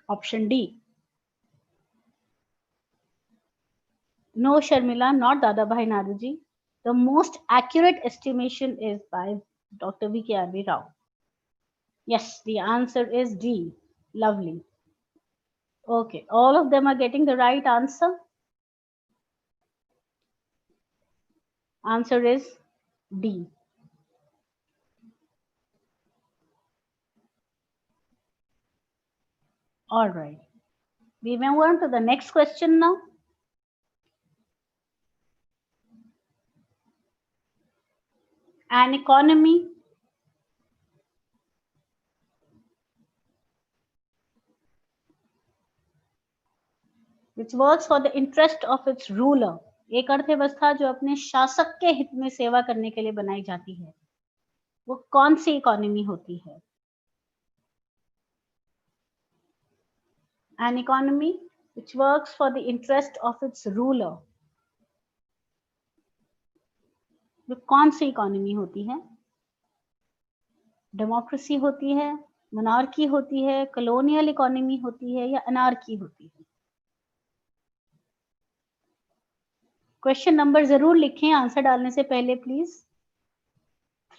option D. No, Sharmila, not Dadabhai Naduji. The most accurate estimation is by Dr. VKRV Rao. Yes, the answer is D. Lovely. Okay, all of them are getting the right answer. Answer is D. All right. We move on to the next question now. An economy which works for the interest of its ruler. एक अर्थव्यवस्था जो अपने शासक के हित में सेवा करने के लिए बनाई जाती है, वो कौन सी इकोनॉमी होती है? An economy which works for the interest of its ruler. वो कौन सी इकोनॉमी होती है? डेमोक्रेसी होती है, मोनार्की होती है, कॉलोनियल इकोनॉमी होती है या अनार्की होती है? क्वेश्चन नंबर जरूर लिखें आंसर डालने से पहले प्लीज.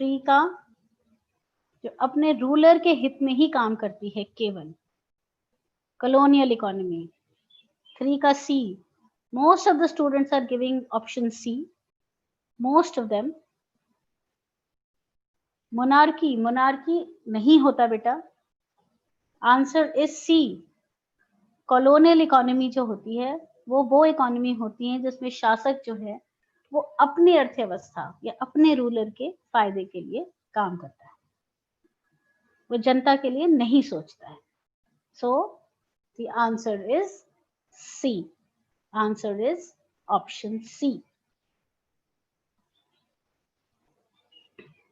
3 का जो अपने रूलर के हित में ही काम करती है केवल, कॉलोनियल इकोनॉमी. 3 का C. Most of the students are giving option C. Most of them. Monarchy नहीं होता बेटा. Answer is C. Colonial economy जो होती है वो इकोनॉमी होती है जिसमें शासक जो है वो अपनी अर्थव्यवस्था या अपने रूलर के फायदे के लिए काम करता है, वो जनता के लिए नहीं सोचता है. So the answer is C. Answer is option C.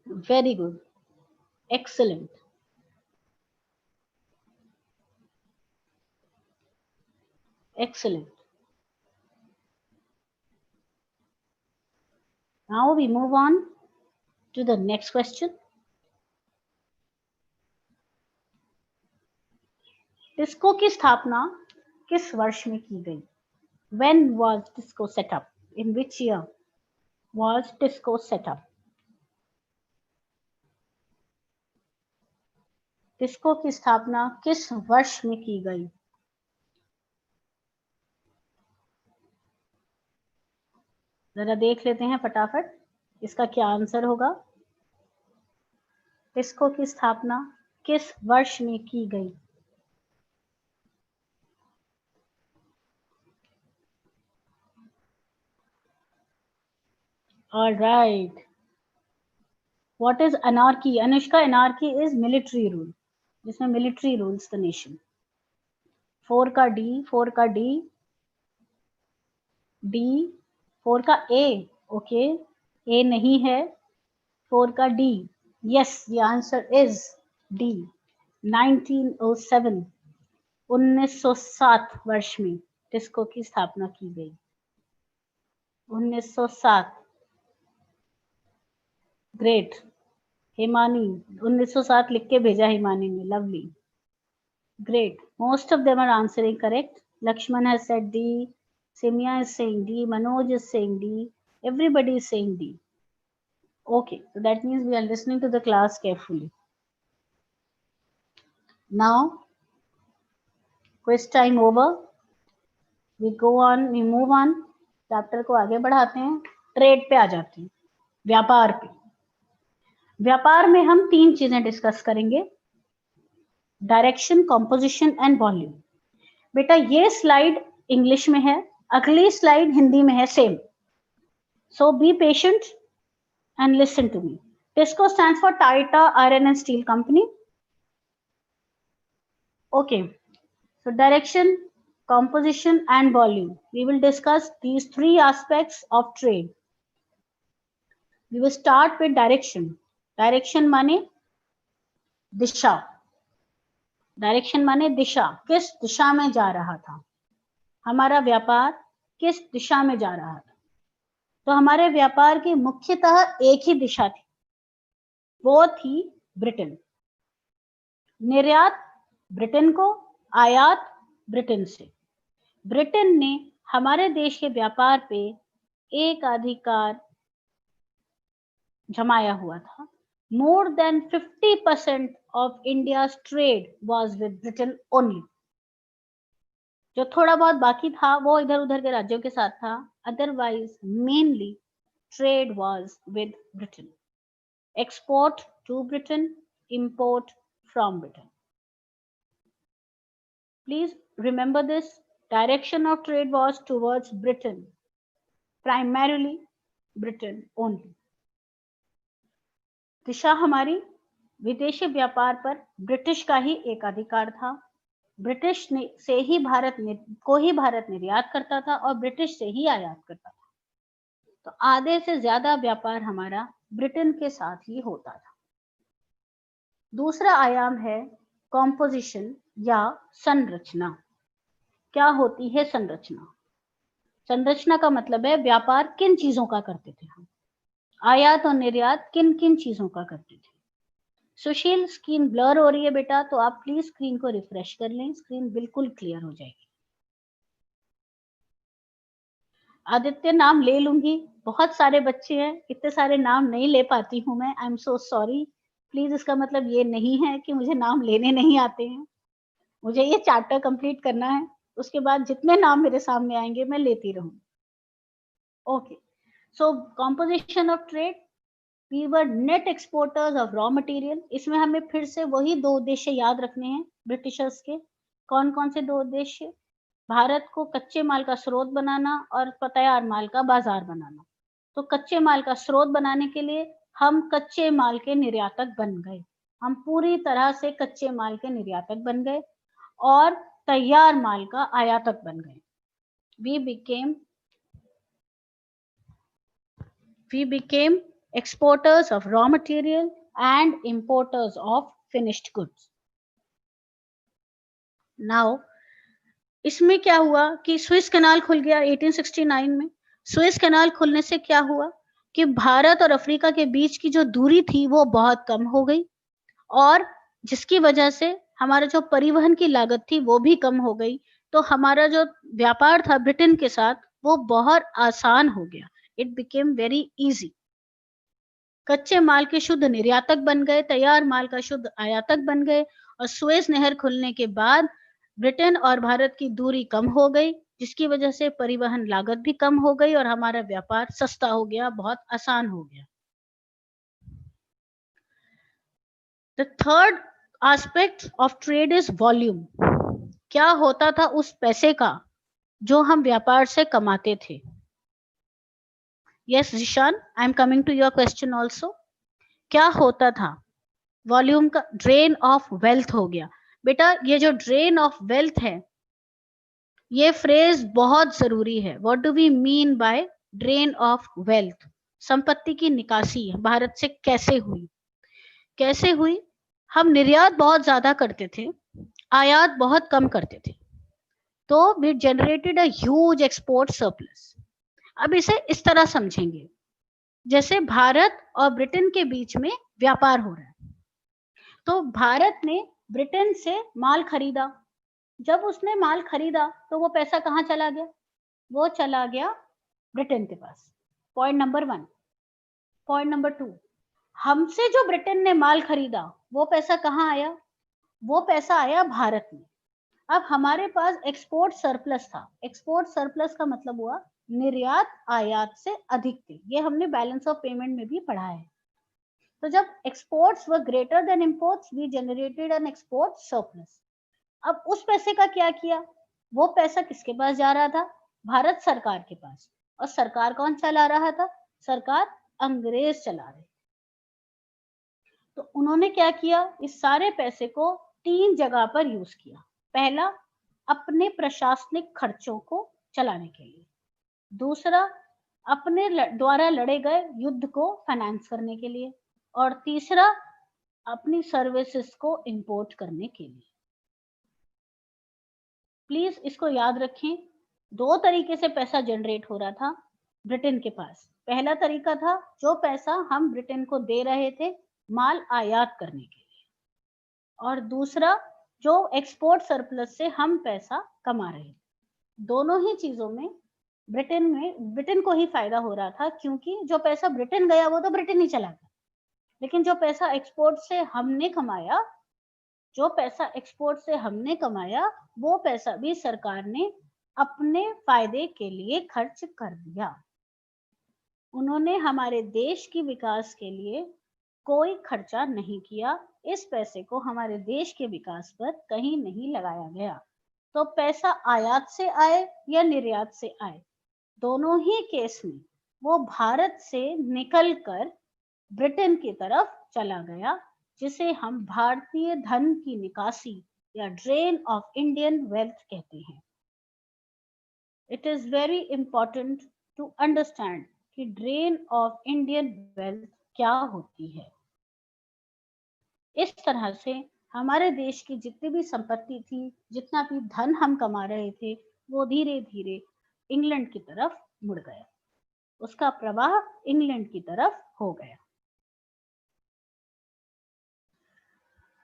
Very good, excellent. Excellent. Now we move on to the next question. TISCO की स्थापना किस वर्ष में की गई? When was Tisco set up? In which year was Tisco set up? TISCO की स्थापना किस वर्ष में की गई? जरा देख लेते हैं फटाफट. इसका क्या आंसर होगा? टिस्को की स्थापना किस वर्ष में की गई? All right. What is anarchy? Anushka, anarchy is military rule. जिसमें military rules the nation. 4 का D, D, 4 का A, ओके, A नहीं है, 4 का D, yes, the answer is D, 1907, 1907 वर्ष में टिस्को की स्थापना की गई, 1907, ग्रेट, हिमानी, 1907 लिख के भेजा हिमानी ने, lovely, great, most of them are answering correct. Lakshman has said D, Simya is saying D, Manoj is saying D, everybody is saying D. Okay, so that means we are listening to the class carefully. Now, quiz time over. We go on, we move on. Chapter को आगे बढ़ाते हैं, trade पे आ जाते हैं, व्यापार पे। व्यापार में हम 3 चीजें डिस्कस करेंगे, डायरेक्शन, कॉम्पोजिशन एंड वॉल्यूम। बेटा ये स्लाइड इंग्लिश में है, अगली स्लाइड हिंदी में है same, so be patient and listen to me. TISCO stands for Tata Iron and Steel Company. Okay, so direction, composition and volume. We will discuss these 3 aspects of trade. We will start with direction. Direction माने दिशा, direction माने दिशा, किस दिशा में जा रहा था हमारा व्यापार, किस दिशा में जा रहा था। तो हमारे व्यापार की मुख्यतः एक ही दिशा थी, वो थी ब्रिटेन। निर्यात ब्रिटेन को, आयात ब्रिटेन से। ब्रिटेन ने हमारे देश के व्यापार पे एक अधिकार जमाया हुआ था। More than 50% of India's trade was with Britain only. जो थोड़ा बहुत बाकी था वो इधर उधर के राज्यों के साथ था, otherwise mainly trade was with Britain. Export to Britain, import from Britain. Please remember this, direction of trade was towards Britain, primarily Britain only. दिशा हमारी विदेशी व्यापार पर ब्रिटिश का ही एक अधिकार था। ब्रिटिश से ही भारत निर्यात करता था और ब्रिटिश से ही आयात करता था। तो आधे से ज्यादा व्यापार हमारा ब्रिटेन के साथ ही होता था। दूसरा आयाम है कॉम्पोजिशन या संरचना। क्या होती है संरचना? संरचना का मतलब है व्यापार किन चीजों का करते थे हम, आयात और निर्यात किन किन चीजों का करते थे। सुशील, स्क्रीन ब्लर हो रही है बेटा, तो आप प्लीज स्क्रीन को रिफ्रेश कर लें, स्क्रीन बिल्कुल क्लियर हो जाएगी। आदित्य नाम ले लूंगी, बहुत सारे बच्चे हैं, इतने सारे नाम नहीं ले पाती हूं मैं, I am so sorry. Please इसका मतलब ये नहीं है कि मुझे नाम लेने नहीं आते हैं, मुझे ये चैप्टर कंप्लीट करना है, उसके बाद जितने नाम मेरे सामने आएंगे मैं लेती रहूंगी। Okay, so composition of trade, we were net exporters of raw material. इसमें हमें फिर से वही 2 उद्देश्य याद रखने हैं ब्रिटिशर्स के। कौन कौन से 2 उद्देश्य? भारत को कच्चे माल का स्रोत बनाना और तैयार माल का बाजार बनाना। तो कच्चे माल का स्रोत बनाने के लिए हम कच्चे माल के निर्यातक बन गए, हम पूरी तरह से कच्चे माल के निर्यातक बन गए और तैयार माल का आयातक बन गए। we became exporters of raw material and importers of finished goods. Now, इसमें क्या हुआ कि स्विस कैनाल खुल गया 1869 में। स्विस कैनाल खुलने से क्या हुआ कि भारत और अफ्रीका के बीच की जो दूरी थी वो बहुत कम हो गई और जिसकी वजह से हमारा जो परिवहन की लागत थी वो भी कम हो गई। तो हमारा जो व्यापार था ब्रिटेन के साथ वो बहुत आसान हो गया, इट बिकेम वेरी इजी। कच्चे माल के शुद्ध निर्यातक बन गए, तैयार माल का शुद्ध आयातक बन गए और सुएज नहर खुलने के बाद ब्रिटेन और भारत की दूरी कम हो गई जिसकी वजह से परिवहन लागत भी कम हो गई और हमारा व्यापार सस्ता हो गया, बहुत आसान हो गया। The third aspect of trade is volume. क्या होता था उस पैसे का जो हम व्यापार से कमाते थे? Yes Zeeshan, I am coming to your question also. क्या होता था? वॉल्यूम का ड्रेन ऑफ वेल्थ हो गया। बेटा ये जो ड्रेन ऑफ वेल्थ है, ये फ्रेज बहुत जरूरी है। What do we mean by drain of wealth? संपत्ति की निकासी भारत से कैसे हुई? कैसे हुई? हम निर्यात बहुत ज्यादा करते थे, आयात बहुत कम करते थे, तो we generated a huge export surplus. अब इसे इस तरह समझेंगे, जैसे भारत और ब्रिटेन के बीच में व्यापार हो रहा है। तो भारत ने ब्रिटेन से माल खरीदा, जब उसने माल खरीदा तो वो पैसा कहाँ चला गया? वो चला गया ब्रिटेन के पास। Point number 1। पॉइंट नंबर 2, हमसे जो ब्रिटेन ने माल खरीदा वो पैसा कहाँ आया? वो पैसा आया भारत में। अब हमारे पास एक्सपोर्ट सरप्लस था। एक्सपोर्ट सरप्लस का मतलब हुआ निर्यात आयात से अधिक थे। ये हमने बैलेंस ऑफ पेमेंट में भी पढ़ा है। तो जब exports were greater than imports, we generated an export surplus. अब उस पैसे का क्या किया? वो पैसा किसके पास जा रहा था? भारत सरकार के पास। और सरकार कौन चला रहा था? सरकार अंग्रेज चला रहे। तो उन्होंने क्या किया? इस सारे पैसे को 3 जगह पर यूज किया। पहला, अपने प्रशासनिक खर्चों को चलाने के लिए। दूसरा, अपने द्वारा लड़े गए युद्ध को फाइनेंस करने के लिए। और तीसरा, अपनी सर्विसेज को इंपोर्ट करने के लिए। प्लीज इसको याद रखें, 2 तरीके से पैसा जनरेट हो रहा था ब्रिटेन के पास। पहला तरीका था जो पैसा हम ब्रिटेन को दे रहे थे माल आयात करने के लिए, और दूसरा जो एक्सपोर्ट सरप्लस से हम पैसा कमा रहे थे। दोनों ही चीजों में ब्रिटेन को ही फायदा हो रहा था, क्योंकि जो पैसा ब्रिटेन गया वो तो ब्रिटेन ही चला गया, लेकिन जो पैसा एक्सपोर्ट से हमने कमाया, वो पैसा भी सरकार ने अपने फायदे के लिए खर्च कर दिया। उन्होंने हमारे देश की विकास के लिए कोई खर्चा नहीं किया। इस पैसे को हमारे देश के विकास पर कहीं नहीं लगाया गया। तो पैसा आयात से आए या निर्यात से आए, दोनों ही केस में वो भारत से निकलकर ब्रिटेन की तरफ चला गया, जिसे हम भारतीय धन की निकासी या ड्रेन ऑफ इंडियन वेल्थ कहते हैं। It is very important to understand कि ड्रेन ऑफ इंडियन वेल्थ क्या होती है। इस तरह से हमारे देश की जितनी भी संपत्ति थी, जितना भी धन हम कमा रहे थे, वो धीरे धीरे इंग्लैंड की तरफ मुड़ गया। उसका प्रवाह इंग्लैंड की तरफ हो गया।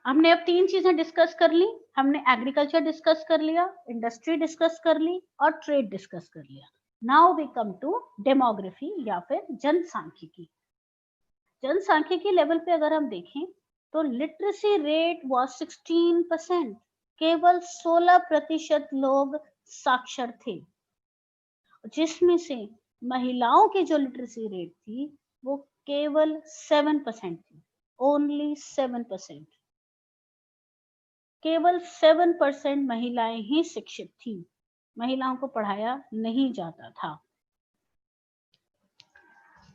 हमने अब 3 चीजें डिस्कस कर ली। हमने एग्रीकल्चर डिस्कस कर लिया, इंडस्ट्री डिस्कस कर ली और ट्रेड डिस्कस कर लिया। Now we come to demography या फिर जनसांख्यिकी। जनसांख्यिकी लेवल पे अगर हम देखें तो लिटरेसी रेट वाज 16%। केवल 16% लोग साक्षर थे, जिसमें से महिलाओं की जो लिटरेसी रेट थी वो केवल 7% थी। ओनली 7%। केवल 7% महिलाएं ही शिक्षित थी। महिलाओं को पढ़ाया नहीं जाता था।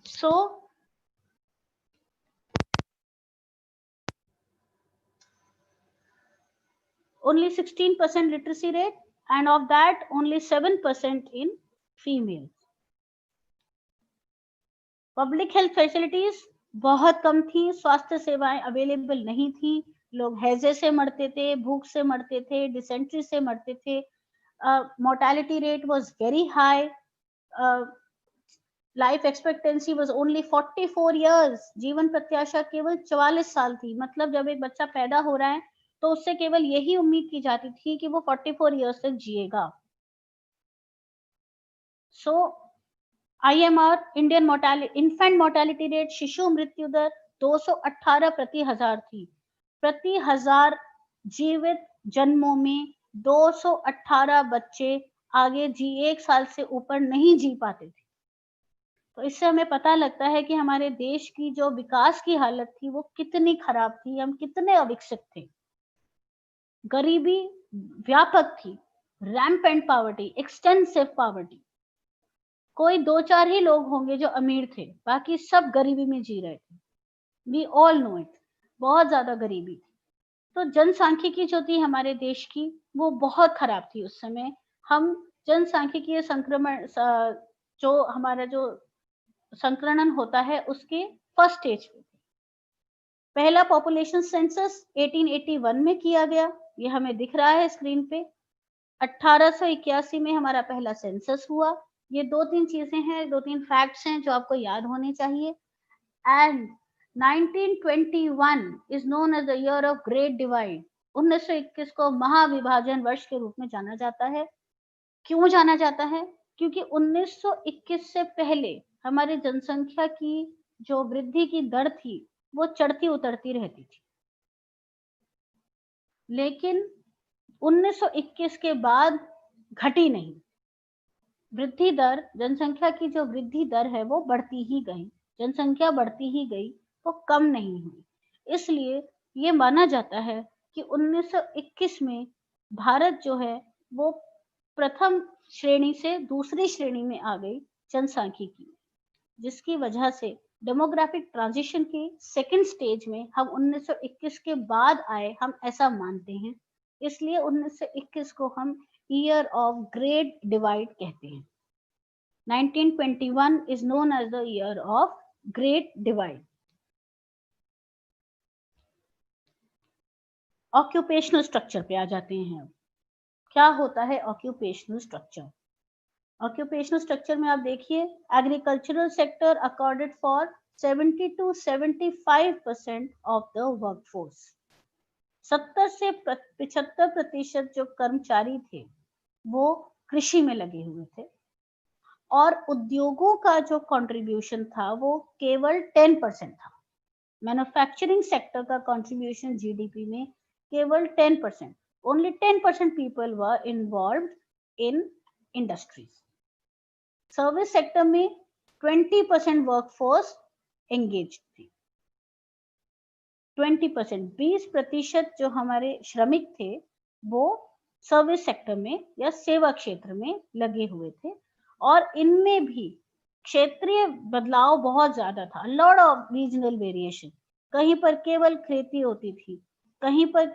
सो only 16% literacy rate, and of that only 7% in females. Public health facilities बहुत कम थी, स्वास्थ्य सेवाएं अवेलेबल नहीं थी। लोग हैजे से मरते थे, भूख से मरते थे, डिसेंट्री से मरते थे। Mortality rate was very high. Life expectancy was only 44 years. जीवन प्रत्याशा केवल 44 साल थी। मतलब जब एक बच्चा पैदा हो रहा है तो उससे केवल यही उम्मीद की जाती थी कि वो 44 इयर्स तक जिएगा। सो IMR Indian mortality infant mortality rate, शिशु मृत्यु दर 218 प्रति हजार थी। प्रति हजार जीवित जन्मों में 218 बच्चे आगे 1 साल से ऊपर नहीं जी पाते थे। तो इससे हमें पता लगता है कि हमारे देश की जो विकास की हालत थी वो कितनी खराब थी, हम कितने अविकसित थे। गरीबी व्यापक थी, रैम्पेंट पॉवर्टी, एक्सटेंसिव पॉवर्टी। कोई 2-4 ही लोग होंगे जो अमीर थे, बाकी सब गरीबी में जी रहे थे। वी ऑल नो इट, बहुत ज़्यादा गरीबी थी। तो जनसांख्यिकी जो थी हमारे देश की, वो बहुत खराब थी उस समय। हम जनसांख्यिकीय संक्रमण जो हमारा जो संक्रमण होता है उसके फर्स्ट स्टेज पे। पहला पॉपुलेशन सेंसस 1881 में किया गया, ये हमें दिख रहा है स्क्रीन पे। 1881 में हमारा पहला सेंसस हुआ। ये 2-3 चीजें हैं, 2-3 फैक्ट्स हैं जो आपको याद होने चाहिए। And 1921 is known as the year of great divide. 1921 को महाविभाजन वर्ष के रूप में जाना जाता है। क्यों जाना जाता है? क्योंकि 1921 से पहले हमारी जनसंख्या की जो वृद्धि की दर थी वो चढ़ती उतरती रहती थी, लेकिन 1921 के बाद घटी नहीं। वृद्धि दर, जनसंख्या की जो वृद्धि दर है वो बढ़ती ही गई, जनसंख्या बढ़ती ही गई, वो कम नहीं हुई। इसलिए ये माना जाता है कि 1921 में भारत जो है वो प्रथम श्रेणी से दूसरी श्रेणी में आ गई जनसांख्यिकी, जिसकी वजह से डेमोग्राफिक ट्रांजिशन की सेकंड स्टेज में हम 1921 के बाद आए, हम ऐसा मानते हैं। इसलिए 1921 को हम ईयर ऑफ ग्रेट डिवाइड कहते हैं। 1921 is known as the year of Great Divide. Occupational structure पे आ जाते हैं। क्या होता है ऑक्यूपेशनल स्ट्रक्चर? ऑक्यूपेशनल स्ट्रक्चर में आप देखिए, agricultural sector accorded for 70 to 75% of the workforce. 70 से 75% जो कर्मचारी थे वो कृषि में लगे हुए थे, और उद्योगों का जो कंट्रीब्यूशन था वो केवल 10% था। मैन्युफैक्चरिंग सेक्टर का कंट्रीब्यूशन जीडीपी में केवल 10%, only 10% people were involved in industries. Service sector में 20% वर्कफोर्स एंगेज थी। 20%, 20% जो हमारे श्रमिक थे वो सर्विस सेक्टर में या सेवा क्षेत्र में लगे हुए थे, और इनमें भी क्षेत्रीय बदलाव बहुत ज्यादा था। लॉट ऑफ रीजनल वेरिएशन, कहीं पर केवल खेती होती थी, कहीं पर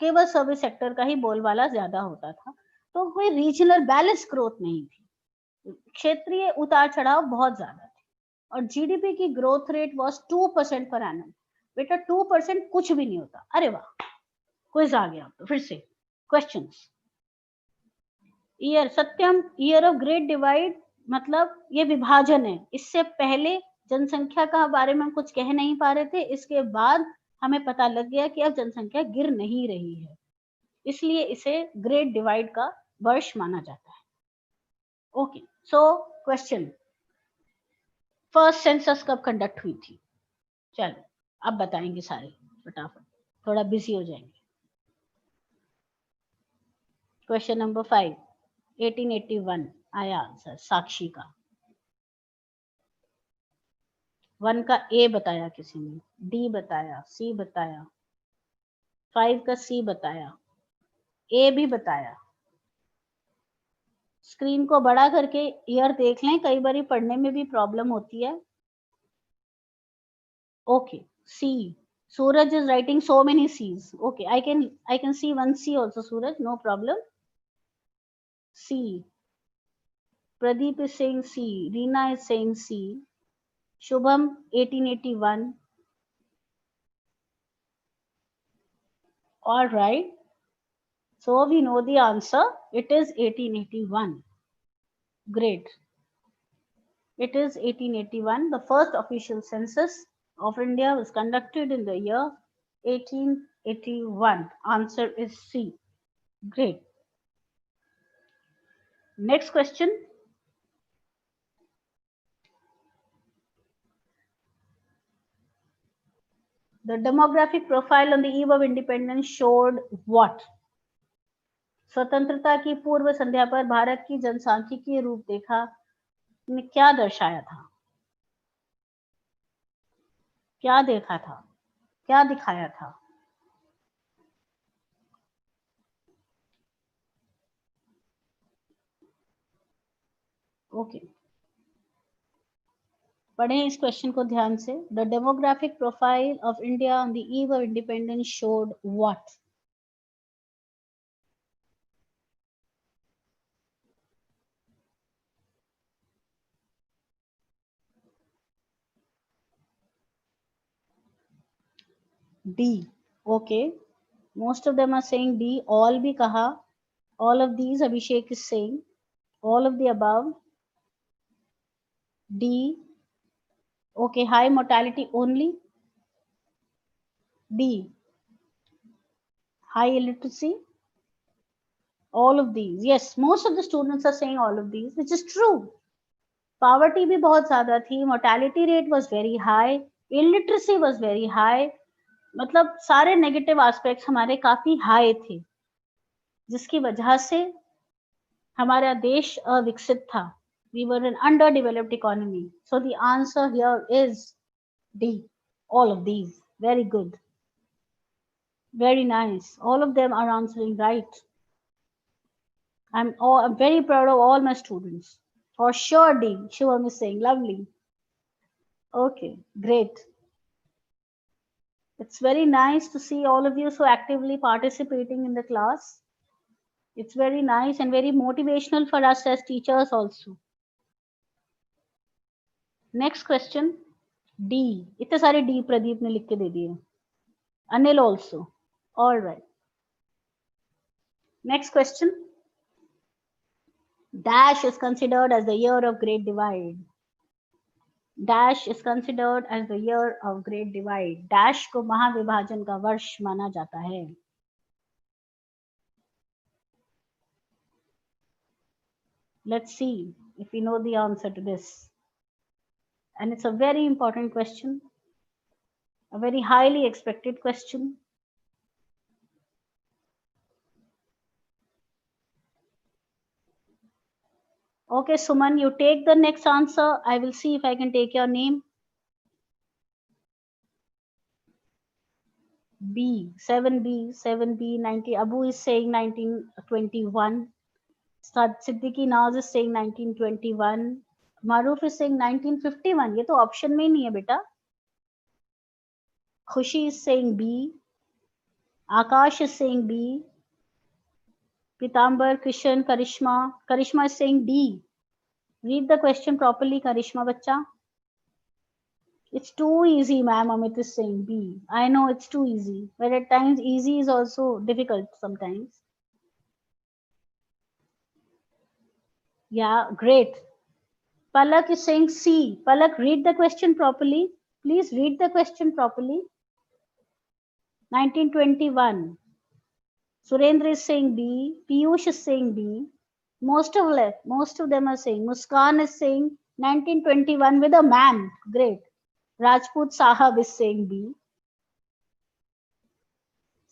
केवल सर्विस सेक्टर का ही बोलबाला ज्यादा होता था। तो कोई रीजनल बैलेंस ग्रोथ नहीं थी, क्षेत्रीय उतार चढ़ाव बहुत ज्यादा थे। और जीडीपी की growth rate was 2% per annum. बेटा 2% कुछ भी नहीं होता। अरे वाह, क्विज आ गया। तो फिर से questions. Year Satyam, year of great divide मतलब ये विभाजन है। इससे पहले जनसंख्या का बारे में हम कुछ कह नहीं पा रहे थे, इसके बाद हमें पता लग गया कि अब जनसंख्या गिर नहीं रही है, इसलिए इसे ग्रेट डिवाइड का वर्ष माना जाता है। Okay, so question, first census कब कंडक्ट हुई थी? चलो अब बताएंगे सारे फटाफट, थोड़ा बिजी हो जाएंगे। क्वेश्चन नंबर 5, 1881 आया आंसर साक्षी का। 1 का ए बताया किसी ने, डी बताया, सी बताया, 5 का सी बताया, ए भी बताया। स्क्रीन को बड़ा करके ईयर देख लें, कई बार पढ़ने में भी प्रॉब्लम होती है। Okay, see, Suraj is writing so many C's. Okay, I can see one C also, Suraj, no problem. C. Pradeep is saying C. Reena is saying C. Shubham 1881. All right. So we know the answer. It is 1881. Great. It is 1881. The first official census of India was conducted in the year 1881. Answer is C. Great. Next question. The demographic profile on the eve of independence showed what? स्वतंत्रता की पूर्व संध्या पर भारत की जनसांख्यिकीय रूप देखा ने क्या दर्शाया था? क्या देखा था? क्या दिखाया था? ओके, पढ़ें इस क्वेश्चन को ध्यान से। The demographic profile of India on the eve of independence showed what? D. Okay, most of them are saying D. All भी कहा, all of these Abhishek is saying, all of the above. D. Okay, high mortality only. D. High illiteracy. All of these. Yes, most of the students are saying all of these, which is true. Poverty भी बहुत ज्यादा थी, mortality rate was very high, illiteracy was very high, मतलब सारे negative aspects हमारे काफी high थे, जिसकी वजह से हमारा देश अविकसित था. We were an underdeveloped economy. So the answer here is D. All of these. Very good. Very nice. All of them are answering right. I'm very proud of all my students. For sure, D. Shivam is saying lovely. Okay, great. It's very nice to see all of you so actively participating in the class. It's very nice and very motivational for us as teachers also. Next question. D. इतने सारे D Pradeep ने लिख के दे दिए. Anil also. All right. Next question. Dash is considered as the year of Great Divide. Dash is considered as the year of Great Divide. Dash को महाविभाजन का वर्ष माना जाता है. Let's see if we know the answer to this. And it's a very important question, a very highly expected question. Okay, Suman, you take the next answer. I will see if I can take your name. B, 7B, 90. Abu is saying 1921. Siddiqui Naz is saying 1921. Maruf is saying 1951. ये तो option में ही नहीं है बेटा. Khushi is saying B. Akash is saying B. Pitambar, Krishan, Karishma. Karishma is saying D. Read the question properly, Karishma bacha. It's too easy, ma'am. Amit is saying B. I know it's too easy, but at times easy is also difficult sometimes. Yeah, great. Palak is saying C. Palak, read the question properly. Please read the question properly. 1921. Surendra is saying B. Piyush is saying B. Most of them are saying. Muskan is saying 1921 with a man. Great. Rajput Sahab is saying B.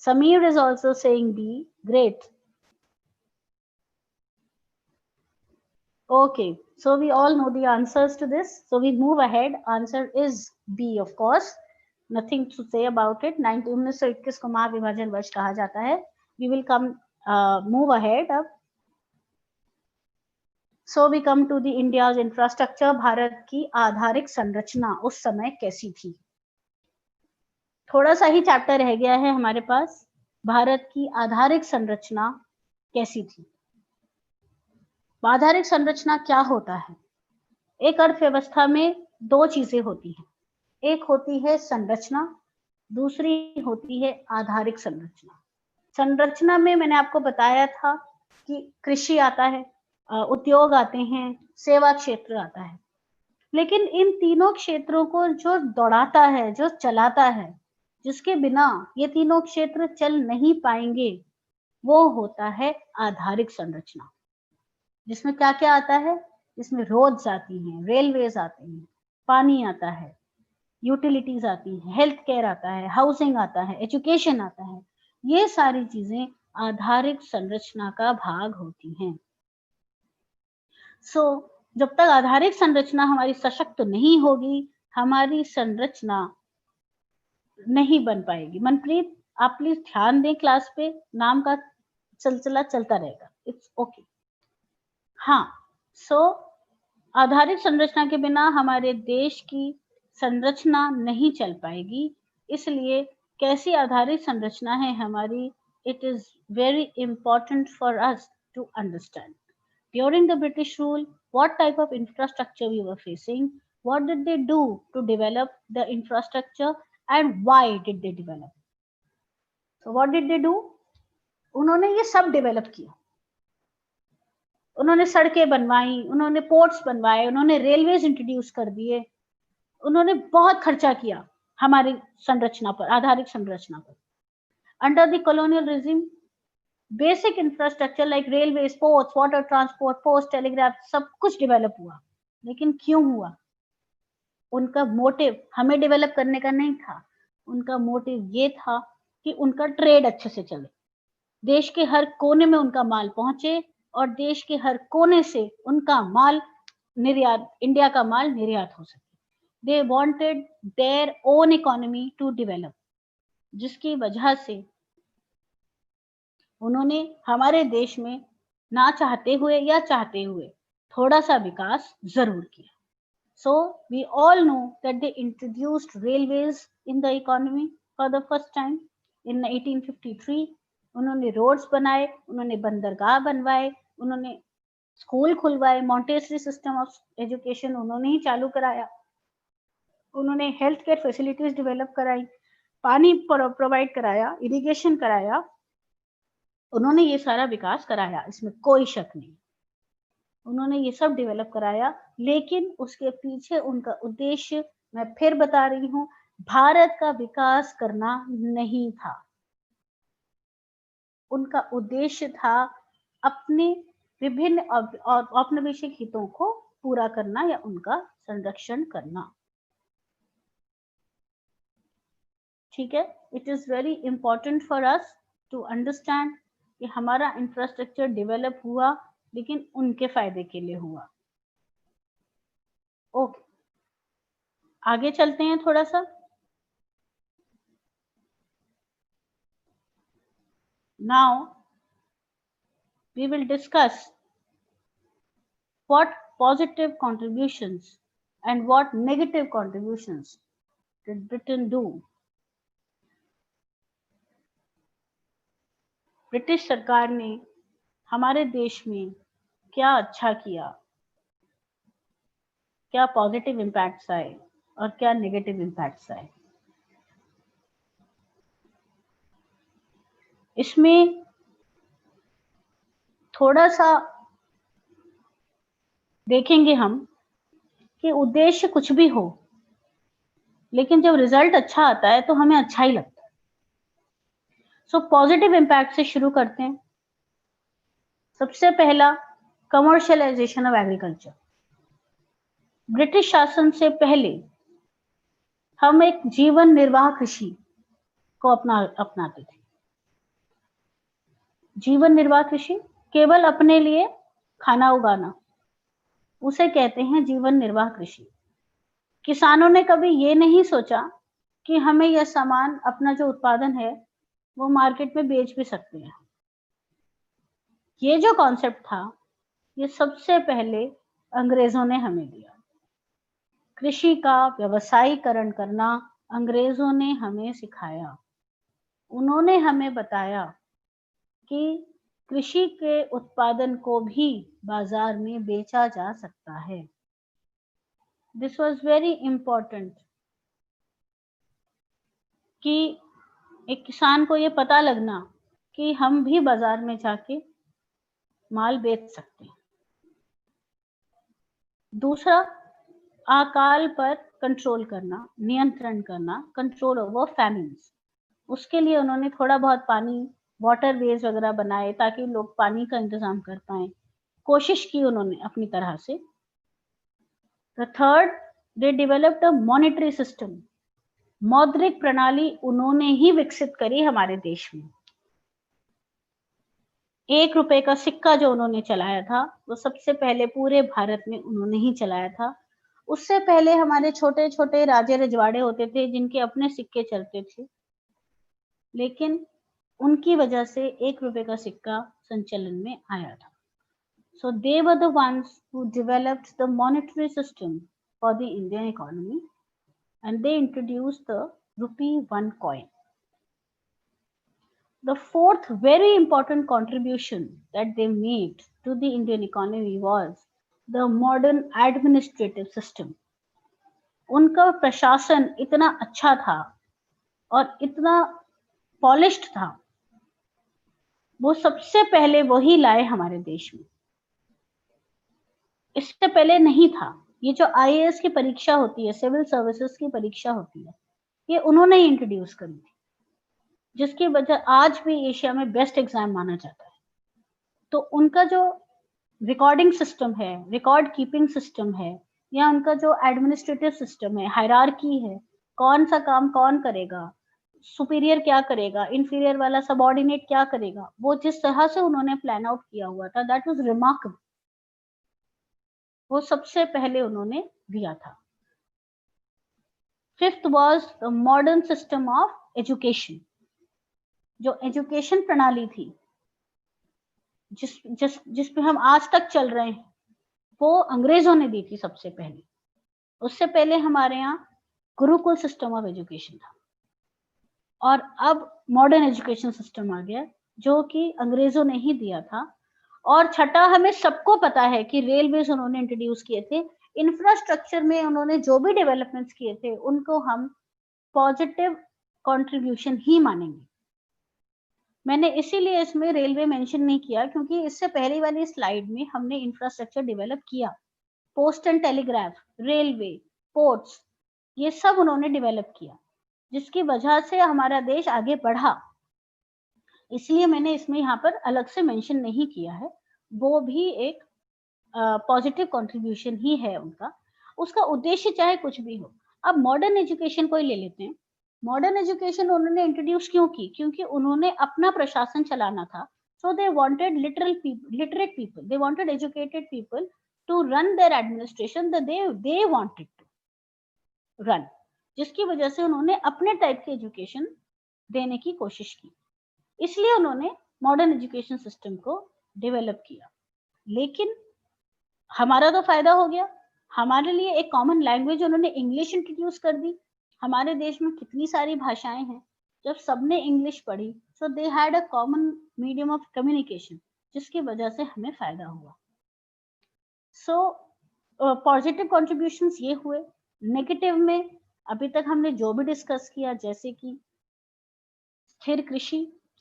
Sameer is also saying B. Great. Okay, so we all know the answers to this. So we move ahead. Answer is B, of course. Nothing to say about it. 1921 को महाविभाजन वर्ष कहा जाता है. We will move ahead अब. So we come to the India's infrastructure. Bharat की आधारिक संरचना उस समय कैसी थी? थोड़ा सा ही चैप्टर रह गया है हमारे पास. भारत की आधारिक संरचना कैसी थी? आधारिक संरचना क्या होता है? एक अर्थव्यवस्था में दो चीजें होती हैं. एक होती है संरचना, दूसरी होती है आधारिक संरचना. संरचना में मैंने आपको बताया था कि कृषि आता है, उद्योग आते हैं, सेवा क्षेत्र आता है. लेकिन इन तीनों क्षेत्रों को जो दौड़ाता है, जो चलाता है, जिसके बिना ये तीनों क्षेत्र चल नहीं पाएंगे, वो होता है आधारिक संरचना. जिसमें क्या क्या आता है? इसमें रोड्स आती हैं, रेलवेज आते हैं, पानी आता है, यूटिलिटीज आती हैं, हेल्थ केयर आता है, हाउसिंग आता है, एजुकेशन आता है. ये सारी चीजें आधारित संरचना का भाग होती हैं। जब तक आधारिक संरचना हमारी सशक्त नहीं होगी, हमारी संरचना नहीं बन पाएगी। मनप्रीत, आप प्लीज ध्यान दें क्लास पे, नाम का सिलसिला चलता रहेगा। It's okay. हाँ, आधारिक संरचना के बिना हमारे देश की संरचना नहीं चल पाएगी। इसलिए कैसी आधारित संरचना है हमारी, it is very important for us to understand. During the British rule, what type of infrastructure we were facing, what did they do to develop the infrastructure, and why did they develop? So what did they do? उन्होंने ये सब develop किया। उन्होंने सड़कें बनवाई, उन्होंने ports बनवाए, उन्होंने रेलवेज इंट्रोड्यूस कर दिए, उन्होंने बहुत खर्चा किया हमारी संरचना पर, आधारिक संरचना पर। Under the colonial regime, basic infrastructure like railway, ports, water transport, post, telegraph, सब कुछ डेवलप हुआ। लेकिन क्यों हुआ? उनका मोटिव हमें डेवलप करने का नहीं था। उनका मोटिव ये था कि उनका ट्रेड अच्छे से चले, देश के हर कोने में उनका माल पहुंचे और देश के हर कोने से उनका माल निर्यात, इंडिया का माल निर्यात हो सके। They wanted their own economy to develop, जिसकी वजह से उन्होंने हमारे देश में ना चाहते हुए या चाहते हुए थोड़ा सा विकास जरूर किया। So we all know that they introduced railways in the economy for the first time in 1853. उन्होंने रोड्स बनाए, उन्होंने बंदरगाह बनवाए, उन्होंने स्कूल खुलवाए, मॉन्टेसरी सिस्टम ऑफ एजुकेशन उन्होंने ही चालू कराया, उन्होंने हेल्थ केयर फैसिलिटीज डेवलप कराई, पानी प्रोवाइड कराया, इरिगेशन कराया, उन्होंने ये सारा विकास कराया, इसमें कोई शक नहीं। उन्होंने ये सब डेवलप कराया, लेकिन उसके पीछे उनका उद्देश्य, मैं फिर बता रही हूँ, भारत का विकास करना नहीं था। उनका उद्देश्य था अपने विभिन्न औपनिवेशिक हितों को पूरा करना या उनका संरक्षण करना। ठीक है, it is very important for us to understand कि हमारा इंफ्रास्ट्रक्चर डेवलप हुआ लेकिन उनके फायदे के लिए हुआ। ओके, आगे चलते हैं थोड़ा सा। Now we will discuss what positive contributions and what negative contributions did Britain do. British सरकार ने हमारे देश में क्या अच्छा किया, क्या पॉजिटिव इम्पैक्ट्स आए और क्या नेगेटिव इम्पैक्ट्स आए। इसमें थोड़ा सा देखेंगे हम कि उद्देश्य कुछ भी हो, लेकिन जब रिजल्ट अच्छा आता है तो हमें अच्छा ही लगता है। सो पॉजिटिव इम्पैक्ट से शुरू करते हैं। सबसे पहला, कमर्शियलाइजेशन ऑफ एग्रीकल्चर। ब्रिटिश शासन से पहले हम एक जीवन निर्वाह कृषि को अपनाते थे। जीवन निर्वाह कृषि, केवल अपने लिए खाना उगाना, उसे कहते हैं जीवन निर्वाह कृषि। किसानों ने कभी ये नहीं सोचा कि हमें यह सामान, अपना जो उत्पादन है वो मार्केट में बेच भी सकते हैं। ये जो कॉन्सेप्ट था, ये सबसे पहले अंग्रेजों ने हमें दिया। कृषि का व्यवसायीकरण करना अंग्रेजों ने हमें सिखाया। उन्होंने हमें बताया कि कृषि के उत्पादन को भी बाजार में बेचा जा सकता है। दिस वॉज वेरी इंपॉर्टेंट कि एक किसान को ये पता लगना कि हम भी बाजार में जाके माल बेच सकते हैं। दूसरा, अकाल पर कंट्रोल करना, नियंत्रण करना, कंट्रोल ओवर फैमिन्स। उसके लिए उन्होंने थोड़ा बहुत पानी, वाटर वेज वगैरह बनाए ताकि लोग पानी का इंतजाम कर पाए। कोशिश की उन्होंने अपनी तरह से। The third, they developed a monetary system. मौद्रिक प्रणाली उन्होंने ही विकसित करी हमारे देश में। ₹1 का सिक्का जो उन्होंने चलाया था, वो सबसे पहले पूरे भारत में उन्होंने ही चलाया था। उससे पहले हमारे छोटे-छोटे राजे-रजवाड़े होते थे, जिनके अपने सिक्के चलते थे। लेकिन उनकी वजह से ₹1 का सिक्का संचलन में आया था। So they were the ones who developed the monetary system for the Indian economy, and they introduced the rupee 1 coin. The fourth very important contribution that they made to the Indian economy was the modern administrative system. उनका प्रशासन इतना अच्छा था और इतना polished था, वो सबसे पहले वही लाए हमारे देश में। इससे पहले नहीं था। ये जो आईएएस की परीक्षा होती है, सिविल सर्विसेज की परीक्षा होती है, ये उन्होंने ही इंट्रोड्यूस करी थी, जिसकी वजह आज भी एशिया में बेस्ट एग्जाम माना जाता है। तो उनका जो रिकॉर्डिंग सिस्टम है, रिकॉर्ड कीपिंग सिस्टम है, या उनका जो एडमिनिस्ट्रेटिव सिस्टम है, हायरार्की है, कौन सा काम कौन करेगा, सुपीरियर क्या करेगा, इंफीरियर वाला सबऑर्डिनेट क्या करेगा, वो जिस तरह से उन्होंने प्लान आउट किया हुआ था, दैट वाज रिमार्केबल। वो सबसे पहले उन्होंने दिया था। Fifth was the modern system of education. जो एजुकेशन प्रणाली थी, जिस पे हम आज तक चल रहे हैं, वो अंग्रेजों ने दी थी सबसे पहले। उससे पहले हमारे यहाँ गुरुकुल सिस्टम ऑफ एजुकेशन था, और अब मॉडर्न एजुकेशन सिस्टम आ गया, जो कि अंग्रेजों ने ही दिया था। और छठा, हमें सबको पता है कि रेलवेज उन्होंने इंट्रोड्यूस किए थे। इंफ्रास्ट्रक्चर में उन्होंने जो भी डेवलपमेंट्स किए थे, उनको हम पॉजिटिव कंट्रीब्यूशन ही मानेंगे। मैंने इसीलिए इसमें रेलवे मेंशन नहीं किया, क्योंकि इससे पहले वाली स्लाइड में हमने इंफ्रास्ट्रक्चर डेवलप किया। Post and telegraph, railway, ports, ये सब उन्होंने डेवलप किया, जिसकी वजह से हमारा देश आगे बढ़ा। इसलिए मैंने इसमें यहाँ पर अलग से मेंशन नहीं किया है। वो भी एक पॉजिटिव कंट्रीब्यूशन ही है उनका। उसका उद्देश्य चाहे कुछ भी हो। अब मॉडर्न एजुकेशन को ही ले लेते हैं। मॉडर्न एजुकेशन उन्होंने इंट्रोड्यूस क्यों की? क्योंकि उन्होंने अपना प्रशासन चलाना था। So they wanted literate people, they wanted educated people to run their administration the they wanted to run, जिसकी वजह से उन्होंने अपने टाइप की एजुकेशन देने की कोशिश की। इसलिए उन्होंने मॉडर्न एजुकेशन सिस्टम को डेवलप किया। लेकिन हमारा तो फायदा हो गया। हमारे लिए एक कॉमन लैंग्वेज उन्होंने इंग्लिश इंट्रोड्यूस कर दी। हमारे देश में कितनी सारी भाषाएं हैं। जब सबने इंग्लिश पढ़ी, so they had a common medium of communication, जिसकी वजह से हमें फायदा हुआ। सो पॉजिटिव कॉन्ट्रीब्यूशंस ये हुए। नेगेटिव में अभी तक हमने जो भी डिस्कस किया, जैसे कि स्थिर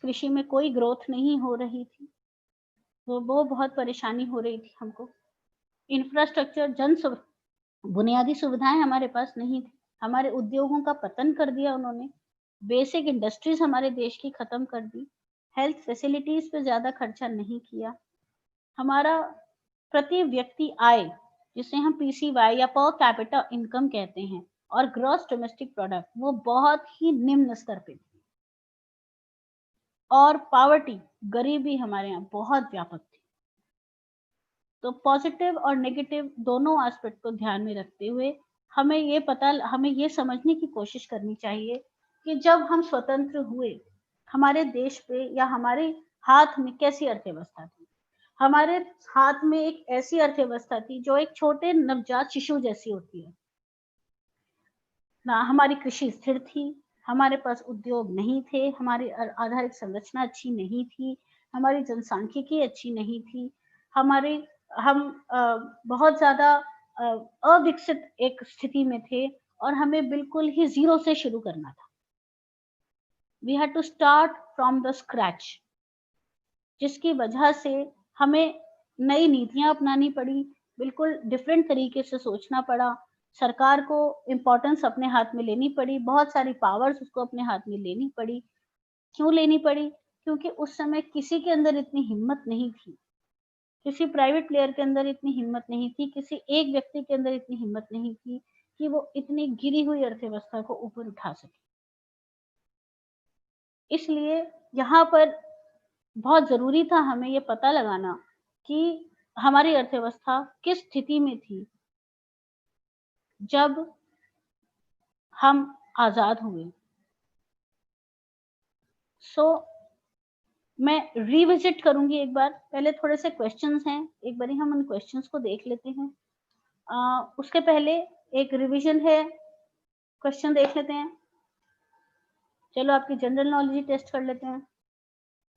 कृषि में कोई ग्रोथ नहीं हो रही थी, तो वो बहुत परेशानी हो रही थी हमको। इंफ्रास्ट्रक्चर, बुनियादी सुविधाएं हमारे पास नहीं थी। हमारे उद्योगों का पतन कर दिया उन्होंने। बेसिक इंडस्ट्रीज हमारे देश की खत्म कर दी। हेल्थ फैसिलिटीज पे ज्यादा खर्चा नहीं किया। हमारा प्रति व्यक्ति आय, जिसे हम पीसीवाई या पर कैपिटा इनकम कहते हैं, और ग्रॉस डोमेस्टिक प्रोडक्ट, वो बहुत ही निम्न स्तर पे थी। और पावर्टी, गरीबी हमारे यहाँ बहुत व्यापक थी। तो पॉजिटिव और नेगेटिव दोनों एस्पेक्ट को ध्यान में रखते हुए हमें ये समझने की कोशिश करनी चाहिए कि जब हम स्वतंत्र हुए, हमारे देश पे या हमारे हाथ में कैसी अर्थव्यवस्था थी। हमारे हाथ में एक ऐसी अर्थव्यवस्था थी जो एक छोटे नवजात शिशु जैसी होती है ना। हमारी कृषि स्थिर थी, हमारे पास उद्योग नहीं थे, हमारी आधारिक संरचना अच्छी नहीं थी, हमारी जनसांख्यिकी अच्छी नहीं थी, हम बहुत ज्यादा अविकसित एक स्थिति में थे, और हमें बिल्कुल ही जीरो से शुरू करना था। We had to start from the scratch, जिसकी वजह से हमें नई नीतियां अपनानी पड़ी, बिल्कुल डिफरेंट तरीके से सोचना पड़ा। सरकार को इम्पोर्टेंस अपने हाथ में लेनी पड़ी, बहुत सारी पावर्स उसको अपने हाथ में लेनी पड़ी। क्यों लेनी पड़ी? क्योंकि उस समय किसी के अंदर इतनी हिम्मत नहीं थी, किसी प्राइवेट प्लेयर के अंदर इतनी हिम्मत नहीं थी, किसी एक व्यक्ति के अंदर इतनी हिम्मत नहीं थी कि वो इतनी गिरी हुई अर्थव्यवस्था को ऊपर उठा सके। इसलिए यहाँ पर बहुत ज़रूरी था हमें ये पता लगाना कि हमारी अर्थव्यवस्था किस स्थिति में थी जब हम आज़ाद हुए। सो मैं रिविज़िट करूँगी एक बार, पहले थोड़े से क्वेश्चन्स हैं, एक बारी हम उन क्वेश्चन्स को देख लेते हैं। उसके पहले एक रिवीजन है, क्वेश्चन देख लेते हैं। चलो आपकी जनरल नॉलेज ही टेस्ट कर लेते हैं।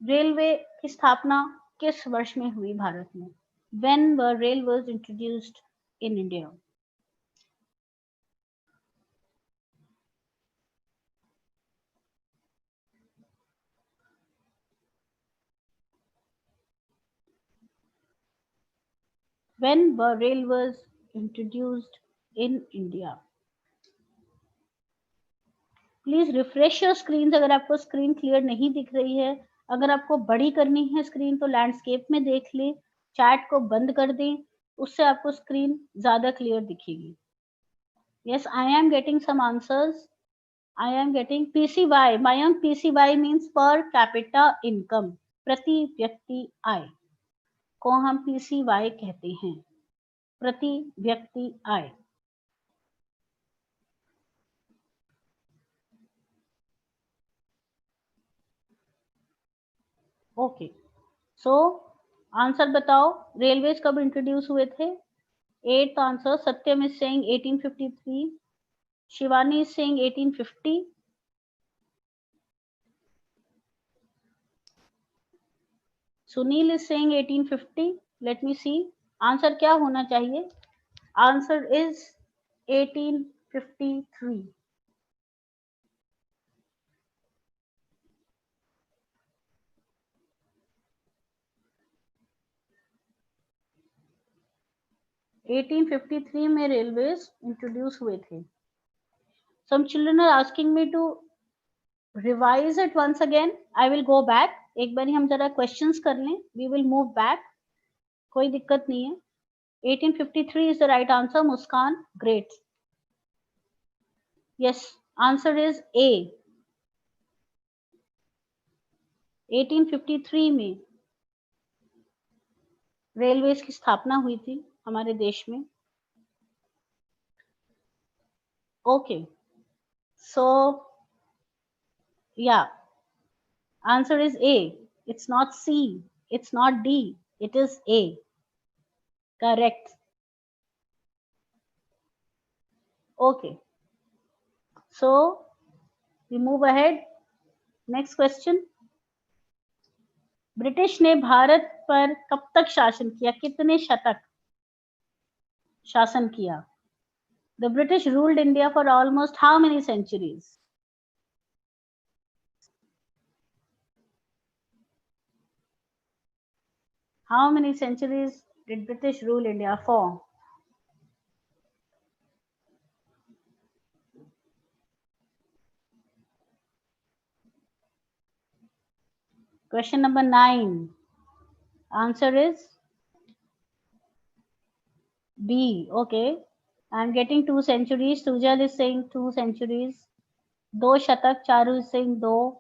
रेलवे की स्थापना किस वर्ष में हुई भारत में? When were railways introduced in India? When were railways introduced in India? Please refresh your screen अगर आपको स्क्रीन क्लियर नहीं दिख रही है। अगर आपको बड़ी करनी है स्क्रीन तो लैंडस्केप में देख लें, चैट को बंद कर दें, उससे आपको स्क्रीन ज्यादा क्लियर दिखेगी। Yes, I am getting some answers. I am getting PCY. Mayank, PCY means per capita income, प्रति व्यक्ति आय को हम PCY कहते हैं, प्रति व्यक्ति आय। ओके, सो आंसर बताओ, रेलवेज कब इंट्रोड्यूस हुए थे? 8th answer, Satyam is saying 1853, Shivani is saying 1850, Sunil is saying 1850। Let me see, answer क्या होना चाहिए? Answer is 1853। एटीन 1853 में रेलवेज इंट्रोड्यूस हुए थे। Some children are asking me to revise it once again. I will go back. एक बार हम जरा questions कर लें, we will move back. कोई दिक्कत नहीं है। 1853 is the right answer. Muskan, great. Yes, answer is A. 1853 में रेलवेज की स्थापना हुई थी हमारे देश में। Okay, so yeah, answer is A. It's not C, it's not D, it is A. Correct. Okay, so we move ahead. Next question. British ने भारत पर कब तक शासन किया, कितने शतक शासन किया? The British ruled India for almost how many centuries? How many centuries did British rule India for? Question number 9. Answer is B. Okay. I'm getting 2 centuries. Sujal is saying 2 centuries. 2 shatak. Charu is saying 2.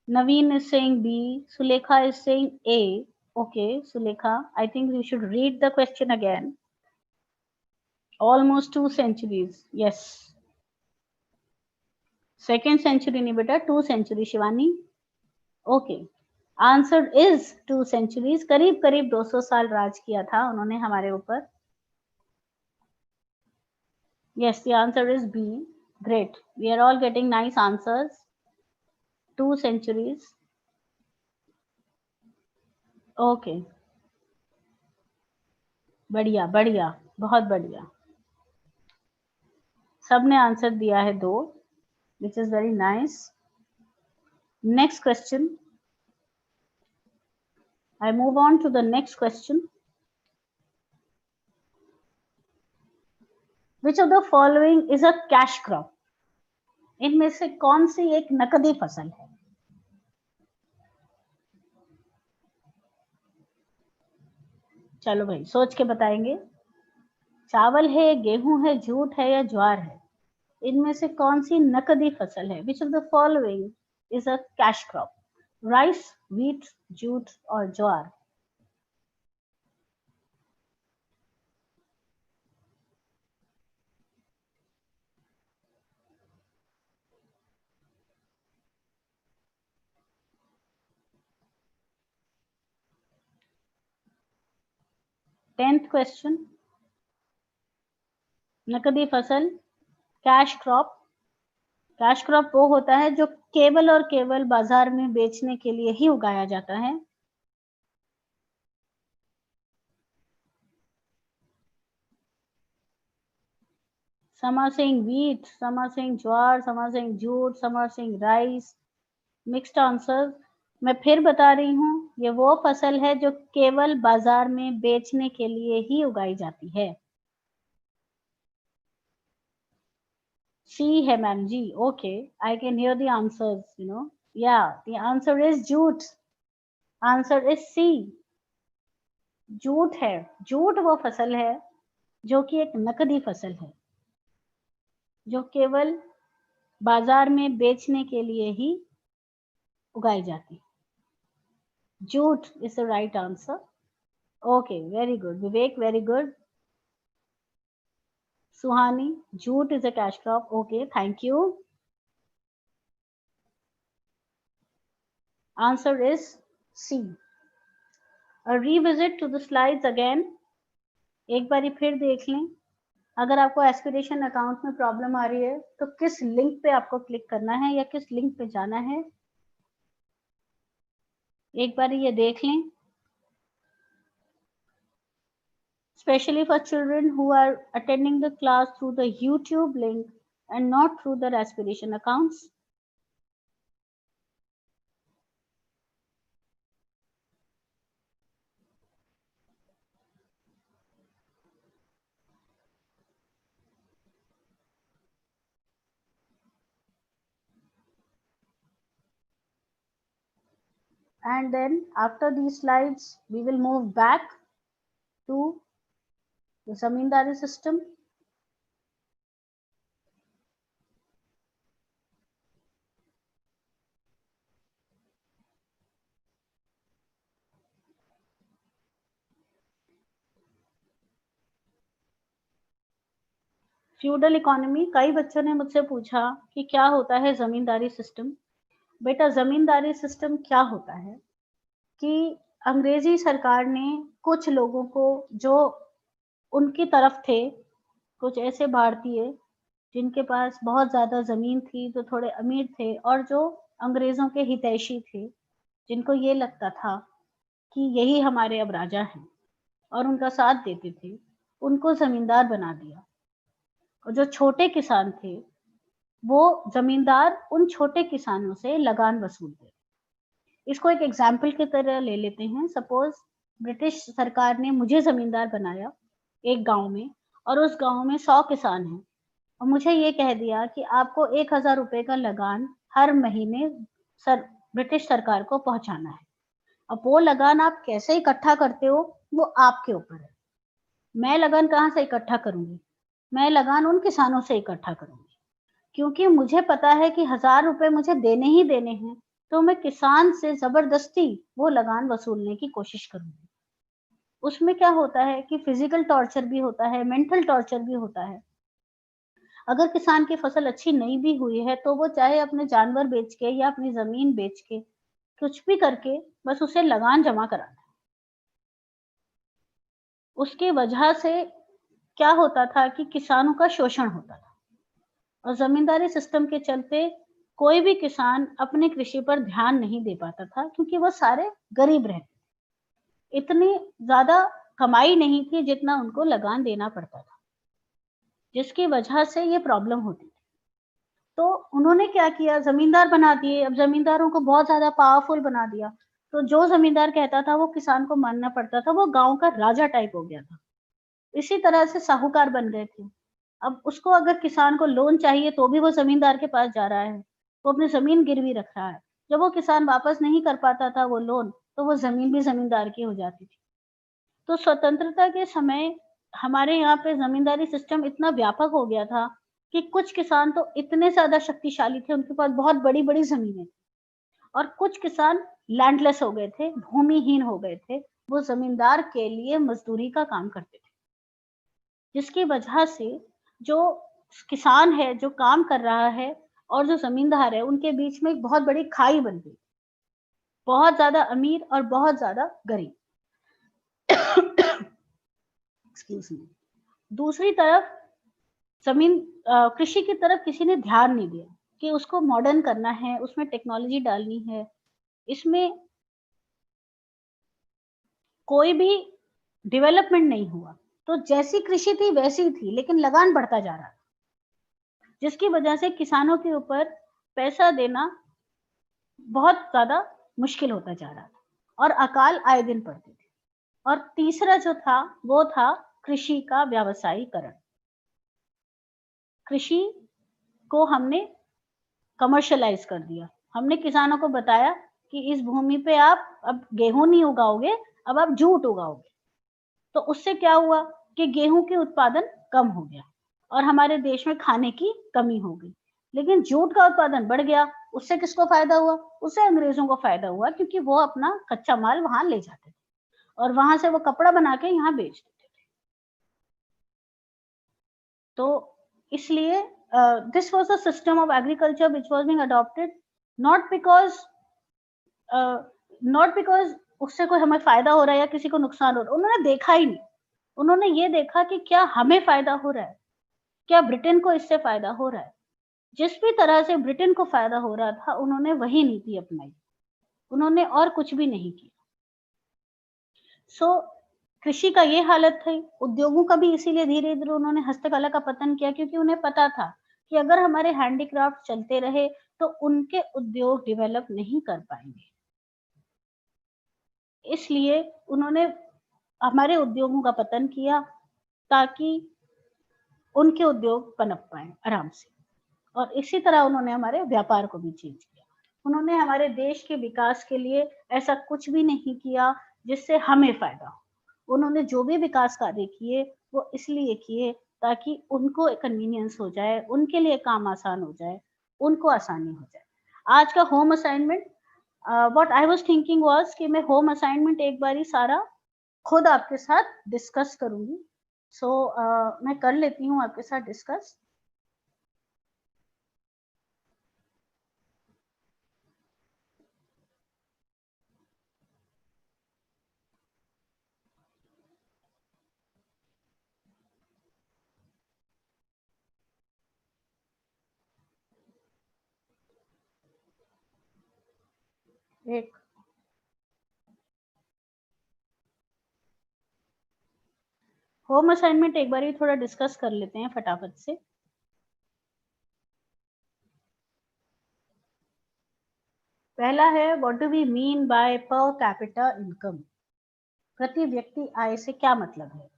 Naveen is saying B. Sulekha is saying A. Okay, Sulekha, I think you should read the question again. Almost 2 centuries. Yes. Second century नहीं बेटा, 2 century Shivani. Okay. Answer is 2 centuries. करीब करीब 200 साल राज किया था उन्होंने हमारे ऊपर. Yes, the answer is B. Great. We are all getting nice answers. 2 centuries. Okay. बढ़िया बढ़िया, बहुत बढ़िया. सबने आंसर दिया है 2, which is very nice. Next question. I move on to the next question. Which of the following is a cash crop? इनमें से कौन सी एक नकदी फसल है? चलो भाई सोच के बताएंगे. चावल है, गेहूं है, जूट है या ज्वार है? इनमें से कौन सी नकदी फसल है? Which of the following is a cash crop? Rice, wheat, jute और ज्वार। टेंथ क्वेश्चन, नकदी फसल, कैश क्रॉप। कैश क्रॉप वो होता है जो केवल और केवल बाजार में बेचने के लिए ही उगाया जाता है। Some are saying wheat, some are saying jowar, some are saying jute, some are saying rice. Mixed answer. मैं फिर बता रही हूँ, ये वो फसल है जो केवल बाजार में बेचने के लिए ही उगाई जाती है। सी है ma'am ji. Okay, I can hear the answers, you know. Yeah the answer is jute. Answer is C, jute है। जूट वो फसल है जो कि एक नकदी फसल है, जो केवल बाजार में बेचने के लिए ही उगाई जाती है। Jute is the right answer. Okay, very good Vivek, very good. Suhani, jute is a cash crop. Okay, thank you. Answer is C. A revisit to the slides again. एक बारी फिर देख लें। अगर आपको एस्पिरेशन अकाउंट में problem आ रही है तो किस लिंक पे आपको क्लिक करना है या किस लिंक पे जाना है, एक बारी ये देख लें। Especially for children who are attending the class through the YouTube link and not through their aspiration accounts. And then after these slides, we will move back to the zamindari system. Feudal economy. कई बच्चों ने मुझसे पूछा कि क्या होता है जमींदारी system. बेटा, जमींदारी सिस्टम क्या होता है कि अंग्रेजी सरकार ने कुछ लोगों को जो उनकी तरफ थे, कुछ ऐसे भारतीय जिनके पास बहुत ज्यादा जमीन थी, जो थोड़े अमीर थे और जो अंग्रेजों के हितैषी थे, जिनको ये लगता था कि यही हमारे अब राजा हैं और उनका साथ देते थे, उनको जमींदार बना दिया। और जो छोटे किसान थे वो जमींदार उन छोटे किसानों से लगान वसूलते। इसको एक एग्जाम्पल की तरह ले लेते हैं। सपोज ब्रिटिश सरकार ने मुझे जमींदार बनाया एक गांव में, और उस गांव में 100 किसान हैं, और मुझे ये कह दिया कि आपको 1000 रुपए का लगान हर महीने ब्रिटिश सरकार को पहुंचाना है। अब वो लगान आप कैसे इकट्ठा करते हो वो आपके ऊपर है। मैं लगान कहाँ से इकट्ठा करूंगी? मैं लगान उन किसानों से इकट्ठा करूंगी, क्योंकि मुझे पता है कि 1000 रुपए मुझे देने ही देने हैं, तो मैं किसान से जबरदस्ती वो लगान वसूलने की कोशिश करूंगी। उसमें क्या होता है कि फिजिकल टॉर्चर भी होता है, मेंटल टॉर्चर भी होता है। अगर किसान की फसल अच्छी नहीं भी हुई है तो वो चाहे अपने जानवर बेच के या अपनी जमीन बेच के, कुछ भी करके, बस उसे लगान जमा कराना है। उसकी वजह से क्या होता था कि किसानों का शोषण होता था, और जमींदारी सिस्टम के चलते कोई भी किसान अपने कृषि पर ध्यान नहीं दे पाता था, क्योंकि वो सारे गरीब रहते। इतनी ज्यादा कमाई नहीं थी जितना उनको लगान देना पड़ता था, जिसकी वजह से ये प्रॉब्लम होती थी। तो उन्होंने क्या किया, जमींदार बना दिए। अब जमींदारों को बहुत ज्यादा पावरफुल बना दिया, तो जो जमींदार कहता था वो किसान को मानना पड़ता था। वो गांव का राजा टाइप हो गया था। इसी तरह से साहूकार बन गए थे। अब उसको अगर किसान को लोन चाहिए तो भी वो जमींदार के पास जा रहा है, वो अपनी जमीन गिरवी रख रहा है। जब वो किसान वापस नहीं कर पाता था वो लोन, तो वो जमीन भी जमींदार की हो जाती थी। तो स्वतंत्रता के समय हमारे यहाँ पे जमींदारी सिस्टम इतना व्यापक हो गया था कि कुछ किसान तो इतने ज्यादा शक्तिशाली थे, उनके पास बहुत बड़ी बड़ी जमीनें, और कुछ किसान लैंडलेस हो गए थे, भूमिहीन हो गए थे, वो जमींदार के लिए मजदूरी का काम करते थे, जिसकी वजह से जो किसान है जो काम कर रहा है और जो जमींदार है उनके बीच में एक बहुत बड़ी खाई बन गई, बहुत ज्यादा अमीर और बहुत ज्यादा गरीब। Excuse me. दूसरी तरफ जमीन कृषि की तरफ किसी ने ध्यान नहीं दिया कि उसको मॉडर्न करना है, उसमें टेक्नोलॉजी डालनी है, इसमें कोई भी डेवलपमेंट नहीं हुआ। तो जैसी कृषि थी वैसी थी, लेकिन लगान बढ़ता जा रहा था, जिसकी वजह से किसानों के ऊपर पैसा देना बहुत ज़्यादा मुश्किल होता जा रहा था और अकाल आए दिन पड़ते थे। और तीसरा जो था, वो था कृषि का व्यावसायीकरण। कृषि को हमने कमर्शियलाइज़ कर दिया। हमने किसानों को बताया कि इस भूमि पे आप अब गेहूँ नहीं उगाओगे, अब आप जूट उगाओगे। तो उससे क्या हुआ कि गेहूँ के उत्पादन कम हो गया और हमारे देश में खाने की कमी हो गई। लेकिन जूट का उत्पादन बढ़ गया, उससे किसको फ़ायदा हुआ? उससे अंग्रेज़ों को फ़ायदा हुआ, क्योंकि वो अपना कच्चा माल वहाँ ले जाते थे और वहाँ से वो कपड़ा बना के यहाँ बेच देते थे। तो इसलिए this was a system of agriculture which was being adopted not because a, not because उससे कोई हमें फ़ायदा हो रहा है या किसी को नुकसान हो रहा है। उन्होंने देखा ही नहीं। उन्होंने ये देखा कि क्या हमें फ़ायदा हो रहा है? क्या ब्रिटेन को इससे फ़ायदा हो रहा है? जिस भी तरह से ब्रिटेन को फ़ायदा हो रहा था, उन्होंने वही नीति अपनाई। उन्होंने और कुछ भी नहीं किया। सो कृषि का ये हालत थी, उद्योगों का भी इसीलिए धीरे-धीरे उन्होंने हस्तकला का पतन किया, क्योंकि उन्हें पता था कि अगर हमारे हैंडीक्राफ्ट चलते रहे, तो उनके उद्योग डेवलप नहीं कर पाएँगे। इसलिए उन्होंने हमारे उद्योगों का पतन किया, ताकि उनके उद्योग पनप पाएँ आराम से। और इसी तरह उन्होंने हमारे व्यापार को भी चेंज किया। उन्होंने हमारे देश के विकास के लिए ऐसा कुछ भी नहीं किया जिससे हमें फ़ायदा हो। उन्होंने जो भी विकास कार्य किए, वो इसलिए किए ताकि उनको कन्वीनियंस हो जाए, उनके लिए काम आसान हो जाए, उनको आसानी हो जाए। आज का home assignment what I was thinking was कि मैं होम असाइनमेंट एक बारी सारा खुद आपके साथ डिस्कस करूँगी। सो मैं कर लेती हूँ आपके साथ डिस्कस। एक होम असाइनमेंट एक बारी थोड़ा डिस्कस कर लेते हैं फटाफट से। पहला है what do we mean by per capita income? प्रति व्यक्ति आय से क्या मतलब है?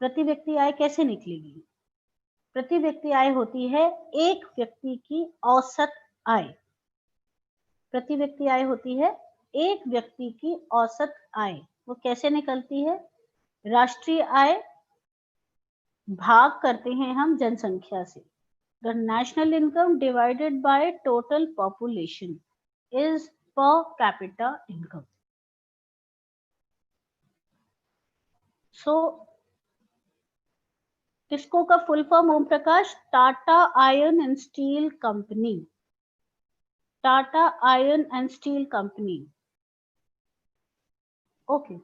प्रति व्यक्ति आय कैसे निकलेगी? प्रति व्यक्ति आय होती है एक व्यक्ति की औसत आय। प्रति व्यक्ति आय होती है एक व्यक्ति की औसत आय। वो कैसे निकलती है? राष्ट्रीय आय भाग करते हैं हम जनसंख्या से। The national income divided by total population is per capita income. So, किसको का full form Om Prakash? Tata iron and steel company. Tata iron and steel company. Okay.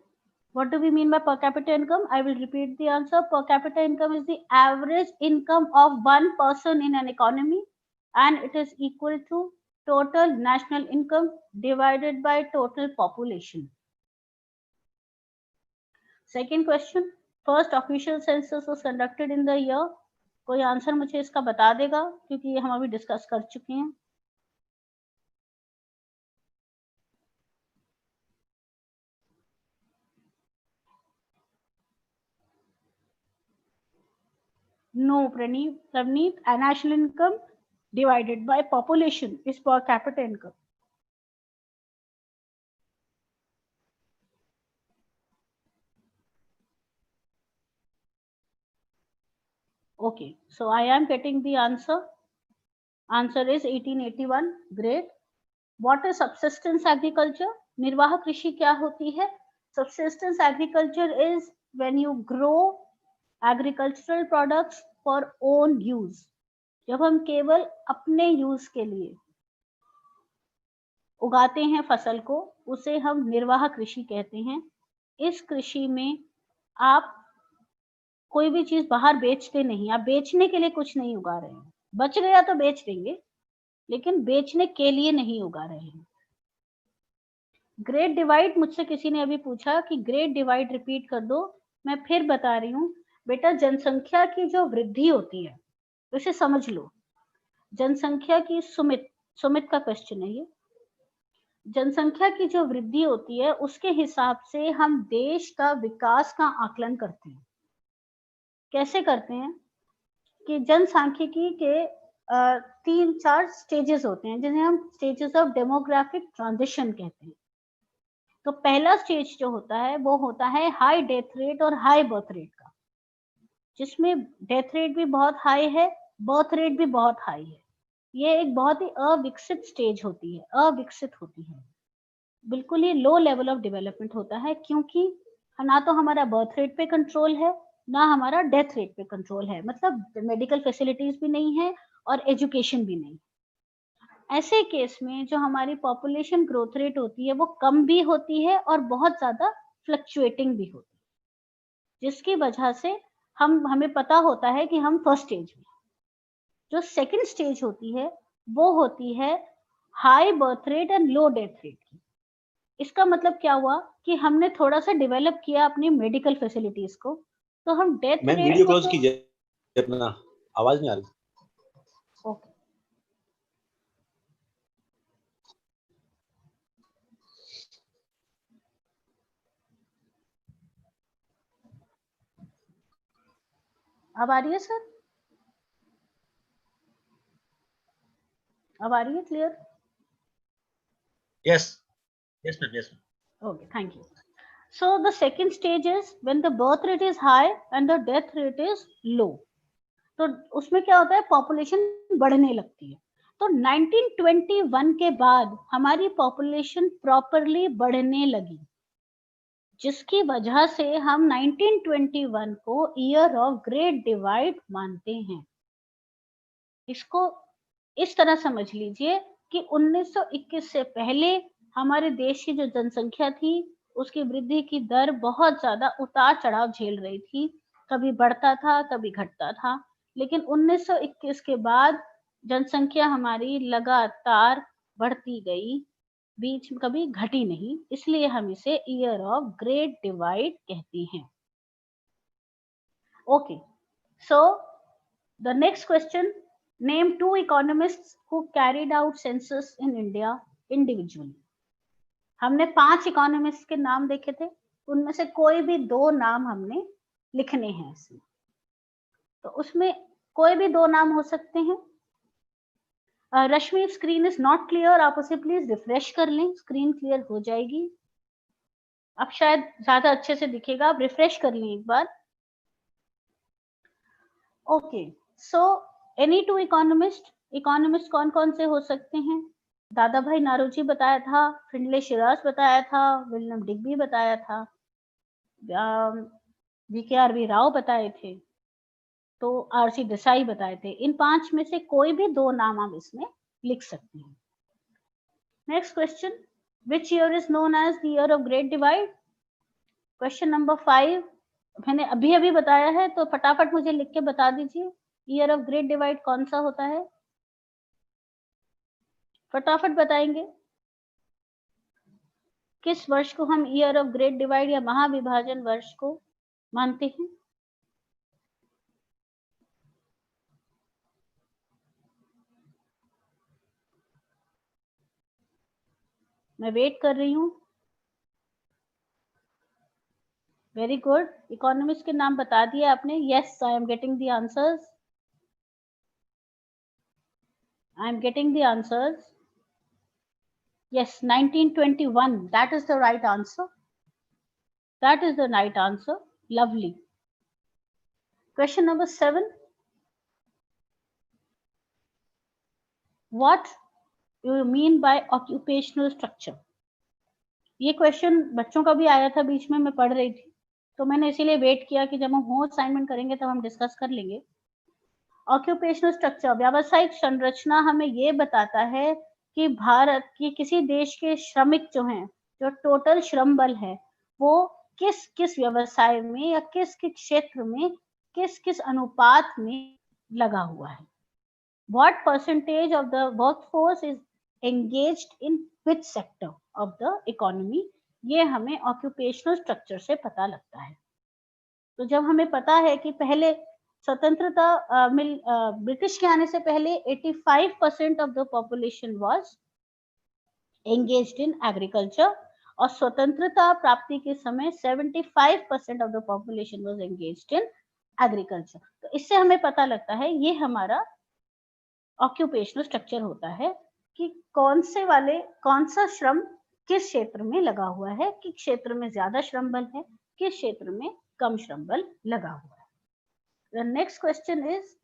What do we mean by per capita income? I will repeat the answer. Per capita income is the average income of one person in an economy, and it is equal to total national income divided by total population. Second question, first official census was conducted in the year. कोई answer मुझे इसका बता देगा, क्योंकि ये हम अभी discuss कर चुके हैं। No, Pravneet, national income divided by population is per capita income. Okay, so I am getting the answer. Answer is 1881. Great. What is subsistence agriculture? निर्वाह कृषि क्या होती है? Subsistence agriculture is when you grow agricultural products for own use, जब हम केवल अपने use के लिए उगाते हैं फसल को, उसे हम निर्वाह कृषि कहते हैं। इस कृषि में आप कोई भी चीज बाहर बेचते नहीं, आप बेचने के लिए कुछ नहीं उगा रहे हैं। बच गया तो बेच देंगे, लेकिन बेचने के लिए नहीं उगा रहे हैं। ग्रेट डिवाइड, मुझसे किसी ने अभी पूछा कि ग्रेट डिवाइड रिपीट कर दो, मैं फिर बता रही हूँ बेटा। जनसंख्या की जो वृद्धि होती है, इसे समझ लो। जनसंख्या की सुमित का क्वेश्चन है ये। जनसंख्या की जो वृद्धि होती है, उसके हिसाब से हम देश का विकास का आकलन करते हैं। कैसे करते हैं कि जनसांख्यिकी के 3-4 स्टेजेस होते हैं, जिन्हें हम स्टेजेस ऑफ डेमोग्राफिक ट्रांजिशन कहते हैं। तो पहला स्टेज जो होता है वो होता है हाई डेथ रेट और हाई बर्थ रेट का, जिसमें डेथ रेट भी बहुत हाई है, बर्थ रेट भी बहुत हाई है। ये एक बहुत ही अविकसित स्टेज होती है, अविकसित होती है, बिल्कुल ही लो लेवल ऑफ डेवलपमेंट होता है, क्योंकि ना तो हमारा बर्थ रेट पे कंट्रोल है, ना हमारा डेथ रेट पे कंट्रोल है, मतलब मेडिकल फैसिलिटीज भी नहीं है और एजुकेशन भी नहीं। ऐसे केस में जो हमारी पॉपुलेशन ग्रोथ रेट होती है वो कम भी होती है और बहुत ज्यादा फ्लक्चुएटिंग भी होती है, जिसकी वजह से हमें पता होता है कि हम फर्स्ट स्टेज में। जो सेकंड स्टेज होती है वो होती है high birth rate and low death rate की। इसका मतलब क्या हुआ कि हमने थोड़ा सा डेवलप किया अपनी मेडिकल फैसिलिटीज को, तो हम डेथ मैम रेट वीडियो को क्लोज कीजिए अपना, आवाज नहीं आ रही। ओके, अब आ रही है सर? अब आ रही है clear? Yes yes ma'am, yes ma'am. Okay, thank you. So the second stage is when the birth rate is high and the death rate is low. तो उसमें क्या होता है, पॉपुलेशन बढ़ने लगती है। तो 1921 के बाद हमारी पॉपुलेशन प्रॉपरली बढ़ने लगी, जिसकी वजह से हम 1921 को ईयर ऑफ ग्रेट डिवाइड मानते हैं। इसको इस तरह समझ लीजिए कि 1921 से पहले हमारे देश की जो जनसंख्या थी, उसकी वृद्धि की दर बहुत ज्यादा उतार चढ़ाव झेल रही थी, कभी बढ़ता था कभी घटता था। लेकिन 1921 के बाद जनसंख्या हमारी लगातार बढ़ती गई, बीच में कभी घटी नहीं, इसलिए हम इसे ईयर ऑफ ग्रेट डिवाइड कहते हैं। Okay, so the next question, name 2 economists who carried out census in India individually. हमने 5 इकोनॉमिस्ट के नाम देखे थे, उनमें से कोई भी 2 नाम हमने लिखने हैं इसमें। तो उसमें कोई भी 2 नाम हो सकते हैं। रश्मि, स्क्रीन इज नॉट क्लियर, आप उसे प्लीज रिफ्रेश कर लें, स्क्रीन क्लियर हो जाएगी। अब शायद ज्यादा अच्छे से दिखेगा, आप रिफ्रेश कर लें एक बार। Okay, so any 2 economist, economist कौन कौन से हो सकते हैं? दादा भाई नारोजी बताया था, फिंडले शिराज बताया था, विलियम डिग्बी बताया था, वी.के.आर.वी. राव बताए थे, तो आर.सी. देसाई बताए थे। इन 5 में से कोई भी 2 नाम आप इसमें लिख सकते हैं। Next question, which year is known as the year of great divide? Question number 5 मैंने अभी अभी बताया है, तो फटाफट मुझे लिख के बता दीजिए, ईयर ऑफ ग्रेट डिवाइड कौन सा होता है? फटाफट बताएंगे। किस वर्ष को हम ईयर ऑफ ग्रेट डिवाइड या महाविभाजन वर्ष को मानते हैं? मैं वेट कर रही हूँ। वेरी गुड, इकोनॉमिस्ट के नाम बता दिए आपने। Yes, I am getting the answers, I am getting the answers. Yes, 1921, that is the right answer. That is the right answer. Lovely. Question number 7. What you mean by occupational structure? ये question बच्चों का भी आया था, बीच में मैं पढ़ रही थी, तो मैंने इसीलिए वेट किया कि जब हम होम असाइनमेंट करेंगे तब हम डिस्कस कर लेंगे। ऑक्यूपेशनल स्ट्रक्चर, व्यावसायिक संरचना हमें ये बताता है कि भारत की किसी देश के श्रमिक जो हैं, जो टोटल श्रम बल है, वो किस किस व्यवसाय में या किस किस क्षेत्र में किस किस अनुपात में लगा हुआ है। What percentage of the workforce is engaged in which sector of the economy? ये हमें occupational structure से पता लगता है। तो जब हमें पता है कि पहले स्वतंत्रता ब्रिटिश के आने से पहले 85% of the population was engaged in agriculture, और स्वतंत्रता प्राप्ति के समय 75% of the population was engaged in agriculture। तो इससे हमें पता लगता है ये हमारा ऑक्यूपेशनल स्ट्रक्चर होता है कि कौन सा श्रम किस क्षेत्र में लगा हुआ है, किस क्षेत्र में ज्यादा श्रम बल है, किस क्षेत्र में कम श्रम बल लगा हुआ है। The next question is,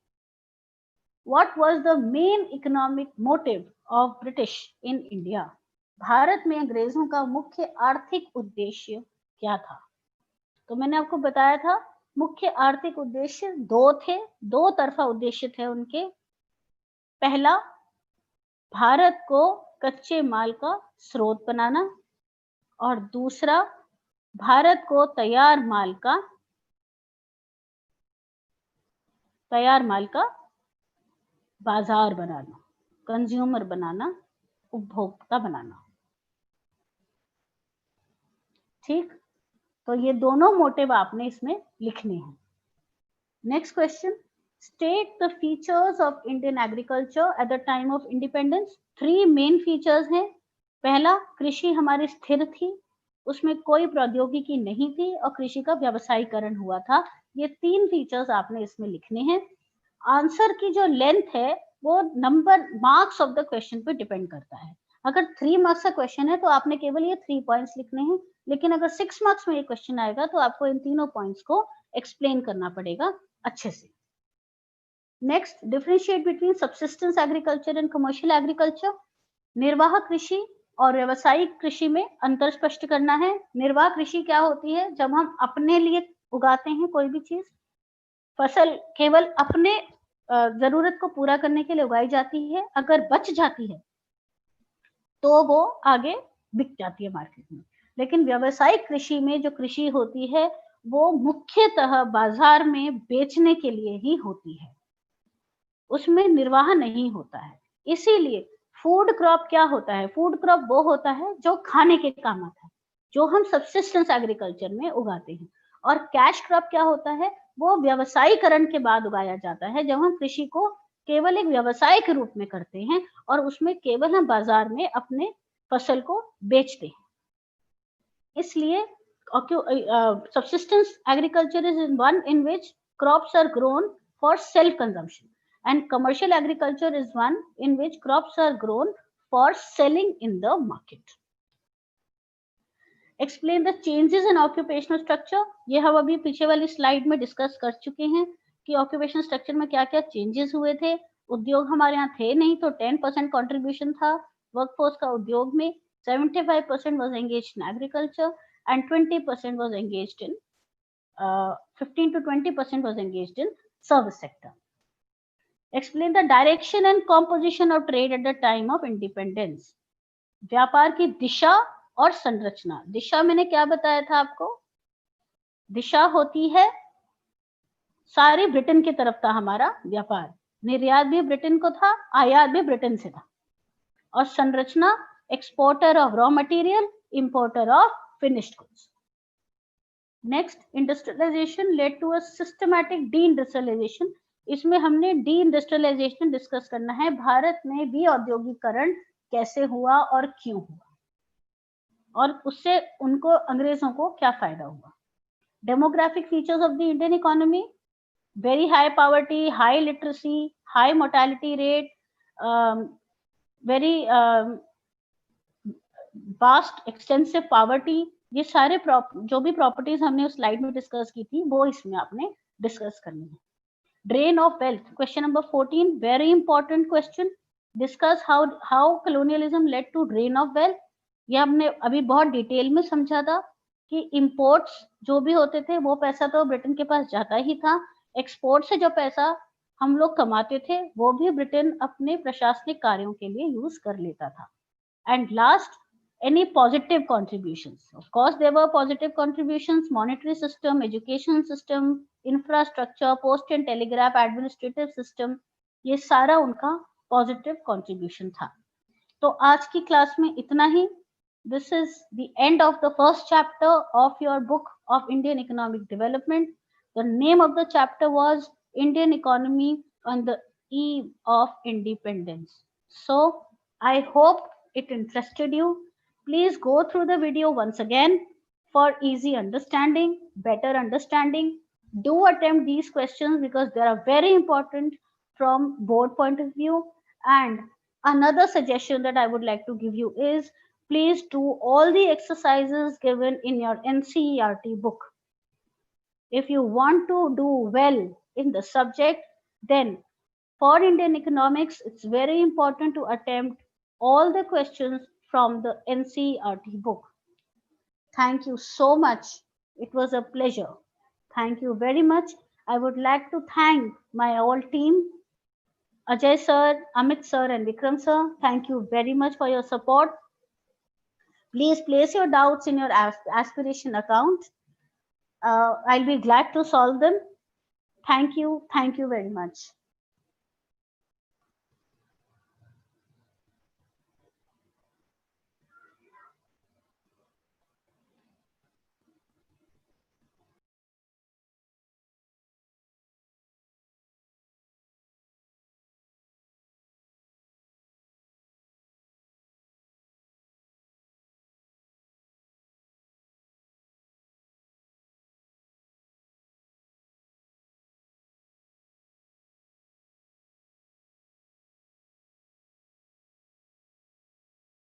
what was the main economic motive of British in India? Bharat में अंग्रेजों का मुख्य आर्थिक उद्देश्य क्या था? तो मैंने आपको बताया था मुख्य आर्थिक उद्देश्य दो थे, दो तरफा उद्देश्य थे उनके। पहला, भारत को कच्चे माल का स्रोत बनाना, और दूसरा, भारत को तैयार माल का बाजार बनाना, कंज्यूमर बनाना, उपभोक्ता बनाना। ठीक, तो ये दोनों मोटिव आपने इसमें लिखने हैं। Next question, State the features of Indian agriculture at the time of independence. 3 main features हैं। पहला, कृषि हमारी स्थिर थी, उसमें कोई प्रौद्योगिकी नहीं थी और कृषि का व्यवसायीकरण हुआ था। ये 3 फीचर्स आपने इसमें लिखने हैं। आंसर की जो लेंथ है वो number marks of the question पे डिपेंड करता है। अगर 3 मार्क्स का क्वेश्चन है तो आपने केवल ये 3 पॉइंट्स लिखने हैं, लेकिन अगर 6 मार्क्स में ये क्वेश्चन आएगा तो आपको इन तीनों पॉइंट्स को एक्सप्लेन करना पड़ेगा अच्छे से। Next, differentiate between subsistence agriculture and commercial agriculture. निर्वाह कृषि और व्यावसायिक कृषि में अंतर स्पष्ट करना है। निर्वाह कृषि क्या होती है? जब हम अपने लिए उगाते हैं कोई भी चीज, फसल केवल अपने जरूरत को पूरा करने के लिए उगाई जाती है, अगर बच जाती है तो वो आगे बिक जाती है मार्केट में। लेकिन व्यावसायिक कृषि में जो कृषि होती है वो मुख्यतः बाजार में बेचने के लिए ही होती है, उसमें निर्वाह नहीं होता है। इसीलिए फूड क्रॉप क्या होता है? फूड क्रॉप वो होता है जो खाने के काम आता है, जो हम सब्सिस्टेंस एग्रीकल्चर में उगाते हैं। और कैश क्रॉप क्या होता है? वो व्यवसायीकरण के बाद उगाया जाता है, जब हम कृषि को केवल एक व्यवसाय के रूप में करते हैं और उसमें केवल हम बाजार में अपने फसल को बेचते हैं। इसलिए subsistence agriculture is one in which crops are grown for self consumption, and commercial agriculture is one in which crops are grown for selling in the market. Explain the changes in occupational structure. ये हम अभी पीछे वाली slide में discuss कर चुके हैं कि ऑक्यूपेशनल स्ट्रक्चर में क्या क्या चेंजेस हुए थे। उद्योग हमारे यहाँ थे नहीं तो 10% कंट्रीब्यूशन था वर्कफोर्स का उद्योग में, 75% was engaged in agriculture and 20% was engaged in 15 to 20% was engaged in service sector. Explain the direction and composition of trade at the time of independence. व्यापार की दिशा और संरचना। दिशा मैंने क्या बताया था आपको? दिशा होती है सारी ब्रिटेन की तरफ था हमारा व्यापार, निर्यात भी ब्रिटेन को था, आयात भी ब्रिटेन से था। और संरचना, exporter of raw material, importer of finished goods. Next, industrialization led to a systematic deindustrialization. इसमें हमने deindustrialization डिस्कस करना है, भारत में विऔद्योगिकरण कैसे हुआ और क्यों हुआ, और उससे उनको अंग्रेजों को क्या फायदा हुआ। Demographic features of the Indian economy: very high poverty, high literacy, high mortality rate, very vast extensive poverty. ये सारे जो भी प्रॉपर्टीज हमने उस स्लाइड में डिस्कस की थी वो इसमें आपने डिस्कस करनी है। Drain of wealth, question number 14, very important question. discuss how colonialism led to drain of wealth. ये हमने अभी बहुत डिटेल में समझा था कि इंपोर्ट्स जो भी होते थे वो पैसा तो ब्रिटेन के पास जाता ही था, एक्सपोर्ट से जो पैसा हम लोग कमाते थे वो भी ब्रिटेन अपने प्रशासनिक कार्यों के लिए यूज कर लेता था. And last, any positive contributions? Of course, there were positive contributions: monetary system, education system, infrastructure, post and telegraph, administrative system. ये सारा उनका पॉजिटिव कंट्रीब्यूशन था. तो आज की क्लास में इतना ही. This is the end of the first chapter of your book of Indian economic development. The name of the chapter was Indian economy on the eve of independence. So I hope it interested you. Please go through the video once again for easy understanding, better understanding. Do attempt these questions because they are very important from board point of view. And another suggestion that I would like to give you is, please do all the exercises given in your NCERT book. If you want to do well in the subject, then for Indian economics, it's very important to attempt all the questions from the NCERT book. Thank you so much. It was a pleasure. Thank you very much. I would like to thank my whole team, Ajay sir, Amit sir, and Vikram sir. Thank you very much for your support. Please place your doubts in your aspiration account. I'll be glad to solve them. Thank you very much.